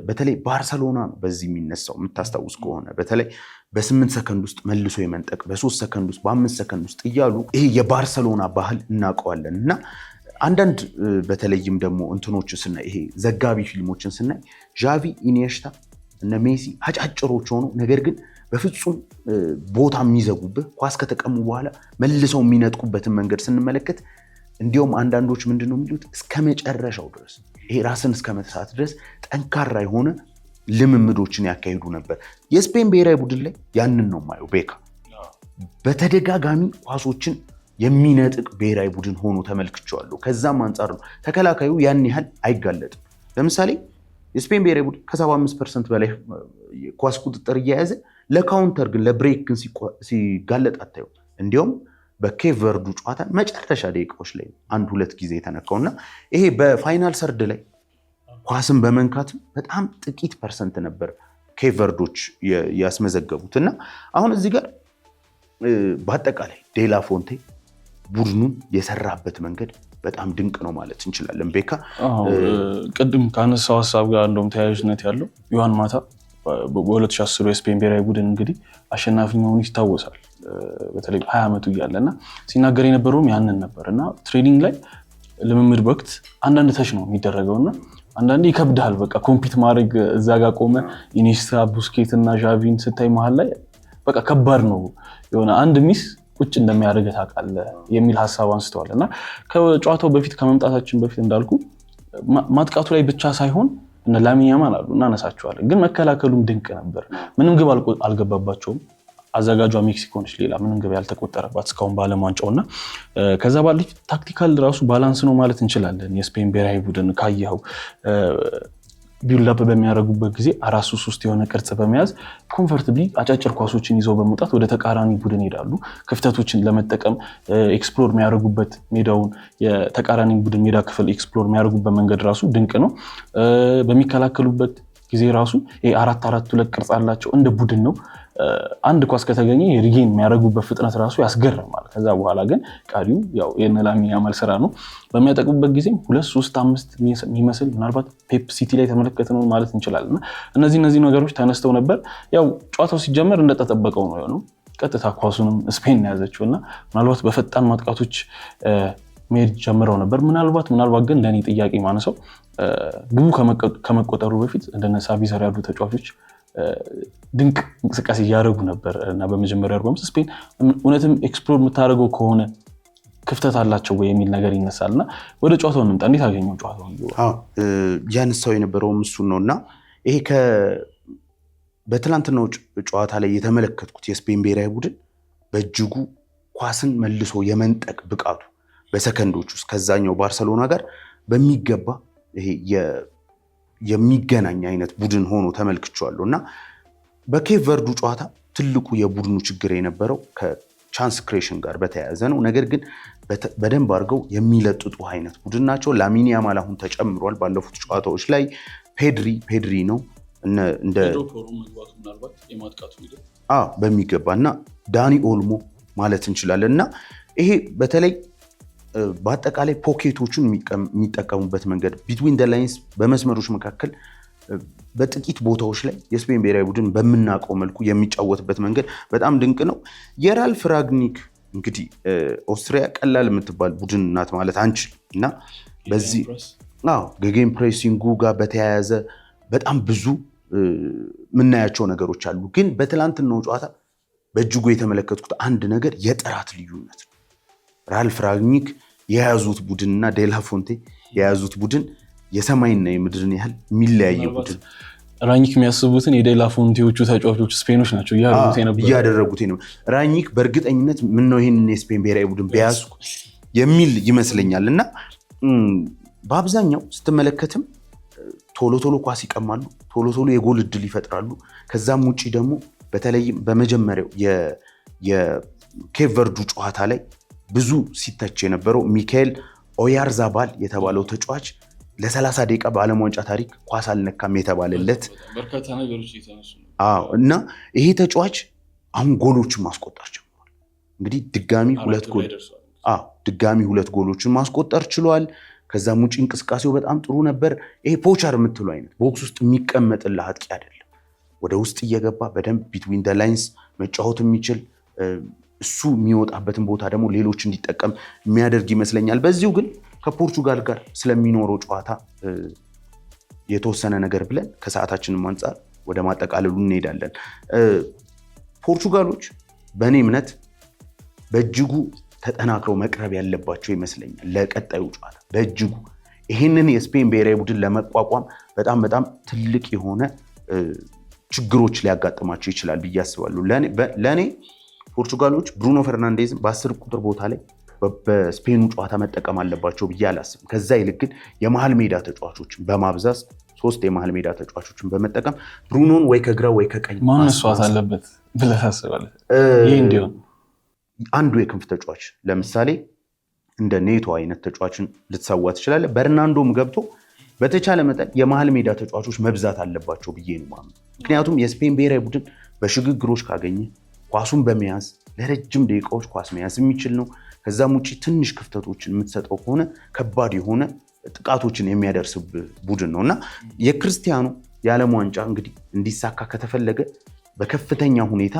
በተለይ ባርሰሎና ነው በዚህ የሚነሳው። የምታስታውስ ከሆነ በተለይ በ8 ሰከንድ ውስጥ መልሶ የመንጠቅ በ3 ሰከንድ ውስጥ በ5 ሰከንድ ውስጥ እያሉ ይሄ የባርሰሎና ባህል እናውቀዋለን። እና አንዳንድ በተለይም ደግሞ እንትኖች ስናይ ይሄ ዘጋቢ ፊልሞችን ስናይ ዣቪ፣ ኢኒየስታ እነ ሜሲ አጫጭሮች ሆኑ ነገር ግን በፍጹም ቦታ የሚዘጉብህ ኳስ ከተቀሙ በኋላ መልሰው የሚነጥቁበትን መንገድ ስንመለከት እንዲሁም አንዳንዶች ምንድነው የሚሉት እስከ መጨረሻው ድረስ ይሄ ራስን እስከ መሳት ድረስ ጠንካራ የሆነ ልምምዶችን ያካሂዱ ነበር። የስፔን ብሔራዊ ቡድን ላይ ያንን ነው ማየው። ቤካ በተደጋጋሚ ኳሶችን የሚነጥቅ ብሔራዊ ቡድን ሆኖ ተመልክቼዋለሁ። ከዛም አንጻር ነው ተከላካዩ ያን ያህል አይጋለጥም። ለምሳሌ የስፔን ብሔራዊ ቡድን ከ75% በላይ ኳስ ቁጥጥር እየያዘ ለካውንተር ግን ለብሬክ ግን ሲጋለጥ አታዩ። እንዲሁም በኬፕ ቨርዱ ጨዋታ መጨረሻ ደቂቃዎች ላይ 1-2 ጊዜ የተነካውና ይሄ በፋይናል ሰርድ ላይ ኳስን በመንካት በጣም ጥቂት ፐርሰንት ነበር ኬፕ ቨርዶች ያስመዘገቡት። እና አሁን እዚህ ጋር በአጠቃላይ ዴላ ፎንቴ ቡድኑን የሰራበት መንገድ በጣም ድንቅ ነው ማለት እንችላለን። ቤካ ቅድም ከአነሳው ሀሳብ ጋር እንደውም ተያያዥነት ያለው ዮሐን ማታ በ2010 የስፔን ብሔራዊ ቡድን እንግዲህ አሸናፊ መሆኑ ይታወሳል። በተለይ 20 ዓመቱ እያለና ሲናገር የነበረውም ያንን ነበርና ትሬኒንግ ላይ ልምምድ ወቅት አንዳንድ ተች ነው የሚደረገውና አንዳንዴ ይከብዳል። በቃ ኮምፒት ማድረግ እዛ ጋር ቆመ ኢኒየስታ፣ ቡስኬት እና ዣቪን ስታይ መሃል ላይ በቃ ከባድ ነው የሆነ አንድ ሚስ ቁጭ እንደሚያደርግ ታውቃለህ የሚል ሀሳብ አንስተዋል። እና ከጨዋታው በፊት ከመምጣታችን በፊት እንዳልኩ ማጥቃቱ ላይ ብቻ ሳይሆን እነ ላሚን ያማል አሉ እናነሳቸዋለን፣ ግን መከላከሉም ድንቅ ነበር። ምንም ግብ አልገባባቸውም። አዘጋጇ ሜክሲኮ ነች፣ ሌላ ምንም ግብ ያልተቆጠረባት እስካሁን በዓለም ዋንጫውና ከዛ ባለች ታክቲካል ራሱ ባላንስ ነው ማለት እንችላለን። የስፔን ብሔራዊ ቡድን ካየኸው ቢውልድ በሚያደርጉበት ጊዜ 4-3 የሆነ ቅርጽ በመያዝ ኮምፎርታብሊ አጫጭር ኳሶችን ይዘው በመውጣት ወደ ተቃራኒ ቡድን ይሄዳሉ። ክፍተቶችን ለመጠቀም ኤክስፕሎር የሚያደርጉበት ሜዳውን የተቃራኒ ቡድን ሜዳ ክፍል ኤክስፕሎር የሚያደርጉበት መንገድ ራሱ ድንቅ ነው። በሚከላከሉበት ጊዜ ራሱ 4-4-2 ቅርጽ አላቸው እንደ ቡድን ነው። አንድ ኳስ ከተገኘ የሪጌን የሚያደርጉበት ፍጥነት ራሱ ያስገርማል። ከዛ በኋላ ግን ቀሪው ያው የነ ላሚን ያማል ስራ ነው። በሚያጠቁበት ጊዜም 2-3-5 የሚመስል ምናልባት ፔፕ ሲቲ ላይ ተመለከትነው ማለት እንችላለን። እነዚህ ነገሮች ተነስተው ነበር። ያው ጨዋታው ሲጀመር እንደተጠበቀው ነው የሆነው። ቀጥታ ኳሱንም ስፔን ያዘችው እና ምናልባት በፈጣን ማጥቃቶች መሄድ ጀምረው ነበር። ምናልባት ግን ለእኔ ጥያቄ ማነሰው ግቡ ከመቆጠሩ በፊት እንደነ ሳቪዘር ያሉ ተጫዋቾች ድንቅ እንቅስቃሴ እያደረጉ ነበር እና በመጀመሪያ 45 ስፔን እውነትም ኤክስፕሎር የምታደርገው ከሆነ ክፍተት አላቸው ወይ የሚል ነገር ይነሳል እና ወደ ጨዋታው እንምጣ። እንዴት አገኘው ጨዋታውን? ያነሳው የነበረውም እሱን ነው እና ይሄ በትላንትናው ጨዋታ ላይ የተመለከትኩት የስፔን ብሔራዊ ቡድን በእጅጉ ኳስን መልሶ የመንጠቅ ብቃቱ በሰከንዶች ውስጥ ከዛኛው ባርሰሎና ጋር በሚገባ ይሄ የሚገናኝ አይነት ቡድን ሆኖ ተመልክቼዋለሁ እና በኬፕ ቨርዱ ጨዋታ ትልቁ የቡድኑ ችግር የነበረው ከቻንስ ክሬሽን ጋር በተያያዘ ነው። ነገር ግን በደንብ አድርገው የሚለጥጡ አይነት ቡድን ናቸው። ላሚን ያማል አሁን ተጨምሯል። ባለፉት ጨዋታዎች ላይ ፔድሪ ነው በሚገባ እና ዳኒ ኦልሞ ማለት እንችላለን እና ይሄ በተለይ በአጠቃላይ ፖኬቶቹን የሚጠቀሙበት መንገድ ቢትዊን ደ ላይንስ በመስመሮች መካከል በጥቂት ቦታዎች ላይ የስፔን ብሔራዊ ቡድን በምናውቀው መልኩ የሚጫወትበት መንገድ በጣም ድንቅ ነው። የራልፍ ራግኒክ እንግዲህ ኦስትሪያ ቀላል የምትባል ቡድን ናት ማለት አንችል እና በዚህ ገጌም ፕሬሲንጉ ጋር በተያያዘ በጣም ብዙ የምናያቸው ነገሮች አሉ። ግን በትላንትናው ጨዋታ በእጅጉ የተመለከትኩት አንድ ነገር የጥራት ልዩነት ነው። ራልፍ ራግኒክ የያዙት ቡድንና ዴላ ፎንቴ የያዙት ቡድን የሰማይና የምድርን ያህል የሚለያየ ቡድን። ራግኒክ የሚያስቡትን የዴላ ፎንቴዎቹ ተጫዋቾች ስፔኖች ናቸው እያደረጉት ነው። ራግኒክ በእርግጠኝነት ምነው ይህንን የስፔን ብሔራዊ ቡድን በያዝኩ የሚል ይመስለኛል እና በአብዛኛው ስትመለከትም ቶሎ ኳስ ይቀማሉ፣ ቶሎ የጎል እድል ይፈጥራሉ። ከዛም ውጭ ደግሞ በተለይም በመጀመሪያው የኬፕ ቨርዱ ጨዋታ ላይ ብዙ ሲተች የነበረው ሚካኤል ኦያርዛባል የተባለው ተጫዋች ለ30 ደቂቃ በዓለም ዋንጫ ታሪክ ኳስ አልነካም የተባለለት እና ይሄ ተጫዋች አሁን ጎሎችን ማስቆጠር ጀምሯል። እንግዲህ ድጋሚ ሁለት ጎሎችን ማስቆጠር ችሏል። ከዛም ውጭ እንቅስቃሴው በጣም ጥሩ ነበር። ይሄ ፖቸር የምትለው አይነት ቦክስ ውስጥ የሚቀመጥልህ አጥቂ አይደለም። ወደ ውስጥ እየገባ በደንብ ቢትዊን ደ ላይንስ መጫወት የሚችል እሱ የሚወጣበትን ቦታ ደግሞ ሌሎች እንዲጠቀም የሚያደርግ ይመስለኛል። በዚሁ ግን ከፖርቹጋል ጋር ስለሚኖረው ጨዋታ የተወሰነ ነገር ብለን ከሰዓታችንም አንጻር ወደ ማጠቃለሉ እንሄዳለን። ፖርቹጋሎች በእኔ እምነት በእጅጉ ተጠናክረው መቅረብ ያለባቸው ይመስለኛል ለቀጣዩ ጨዋታ። በእጅጉ ይህንን የስፔን ብሔራዊ ቡድን ለመቋቋም በጣም ትልቅ የሆነ ችግሮች ሊያጋጥማቸው ይችላል ብዬ አስባለሁ። ለእኔ ፖርቹጋሎች ብሩኖ ፈርናንዴዝን በ10 ቁጥር ቦታ ላይ በስፔኑ ጨዋታ መጠቀም አለባቸው ብዬ አላስብም። ከዛ ይልቅ ግን የመሃል ሜዳ ተጫዋቾችን በማብዛት 3 የመሃል ሜዳ ተጫዋቾችን በመጠቀም ብሩኖን ወይ ከግራ ወይ ከቀኝ ማነሷት አለበት ብለህ ታስባለህ? ይህ እንዲሆን አንዱ የክንፍ ተጫዋች ለምሳሌ እንደ ኔቶ አይነት ተጫዋችን ልትሰዋ ትችላለህ። በርናንዶም ገብቶ በተቻለ መጠን የመሃል ሜዳ ተጫዋቾች መብዛት አለባቸው ብዬ ነው የማምነው። ምክንያቱም የስፔን ብሔራዊ ቡድን በሽግግሮች ካገኘ ኳሱን በመያዝ ለረጅም ደቂቃዎች ኳስ መያዝ የሚችል ነው። ከዛም ውጭ ትንሽ ክፍተቶችን የምትሰጠው ከሆነ ከባድ የሆነ ጥቃቶችን የሚያደርስብህ ቡድን ነው እና የክርስቲያኖ የዓለም ዋንጫ እንግዲህ እንዲሳካ ከተፈለገ በከፍተኛ ሁኔታ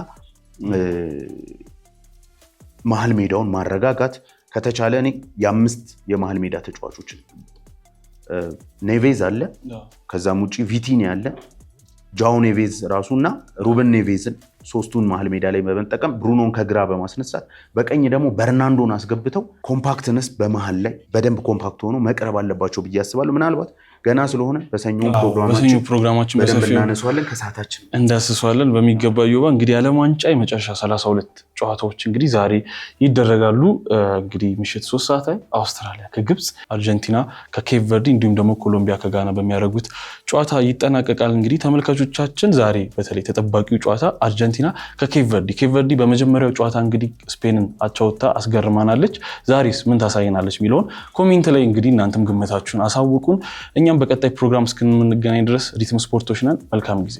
መሃል ሜዳውን ማረጋጋት ከተቻለ እኔ የ5 የመሃል ሜዳ ተጫዋቾችን ኔቬዝ አለ፣ ከዛም ውጭ ቪቲኒ አለ፣ ጃኦ ኔቬዝ ራሱና ሩበን ኔቬዝን 3ቱን መሃል ሜዳ ላይ በመጠቀም ብሩኖን ከግራ በማስነሳት በቀኝ ደግሞ በርናንዶን አስገብተው ኮምፓክትነስ በመሃል ላይ በደንብ ኮምፓክት ሆኖ መቅረብ አለባቸው ብዬ አስባለሁ። ምናልባት ገና ስለሆነ በሰኞ ፕሮግራማችን በደንብ እናነሳዋለን፣ ከሰዓታችን እንዳስሰዋለን በሚገባ። ዮባ እንግዲህ የዓለም ዋንጫ የመጨረሻ 32 ጨዋታዎች እንግዲህ ዛሬ ይደረጋሉ። እንግዲህ ምሽት 3 ሰዓት ላይ አውስትራሊያ ከግብፅ፣ አርጀንቲና ከኬፕ ቨርዲ እንዲሁም ደግሞ ኮሎምቢያ ከጋና በሚያደርጉት ጨዋታ ይጠናቀቃል። እንግዲህ ተመልካቾቻችን ዛሬ በተለይ ተጠባቂው ጨዋታ አርጀንቲና ከኬፕ ቨርዲ በመጀመሪያው ጨዋታ እንግዲህ ስፔንን አቻውታ አስገርማናለች። ዛሬስ ምን ታሳየናለች የሚለውን ኮሜንት ላይ እንግዲህ እናንተም ግምታችሁን አሳውቁን። እኛም በቀጣይ ፕሮግራም እስክንገናኝ ድረስ ሪትም ስፖርቶች ነን። መልካም ጊዜ።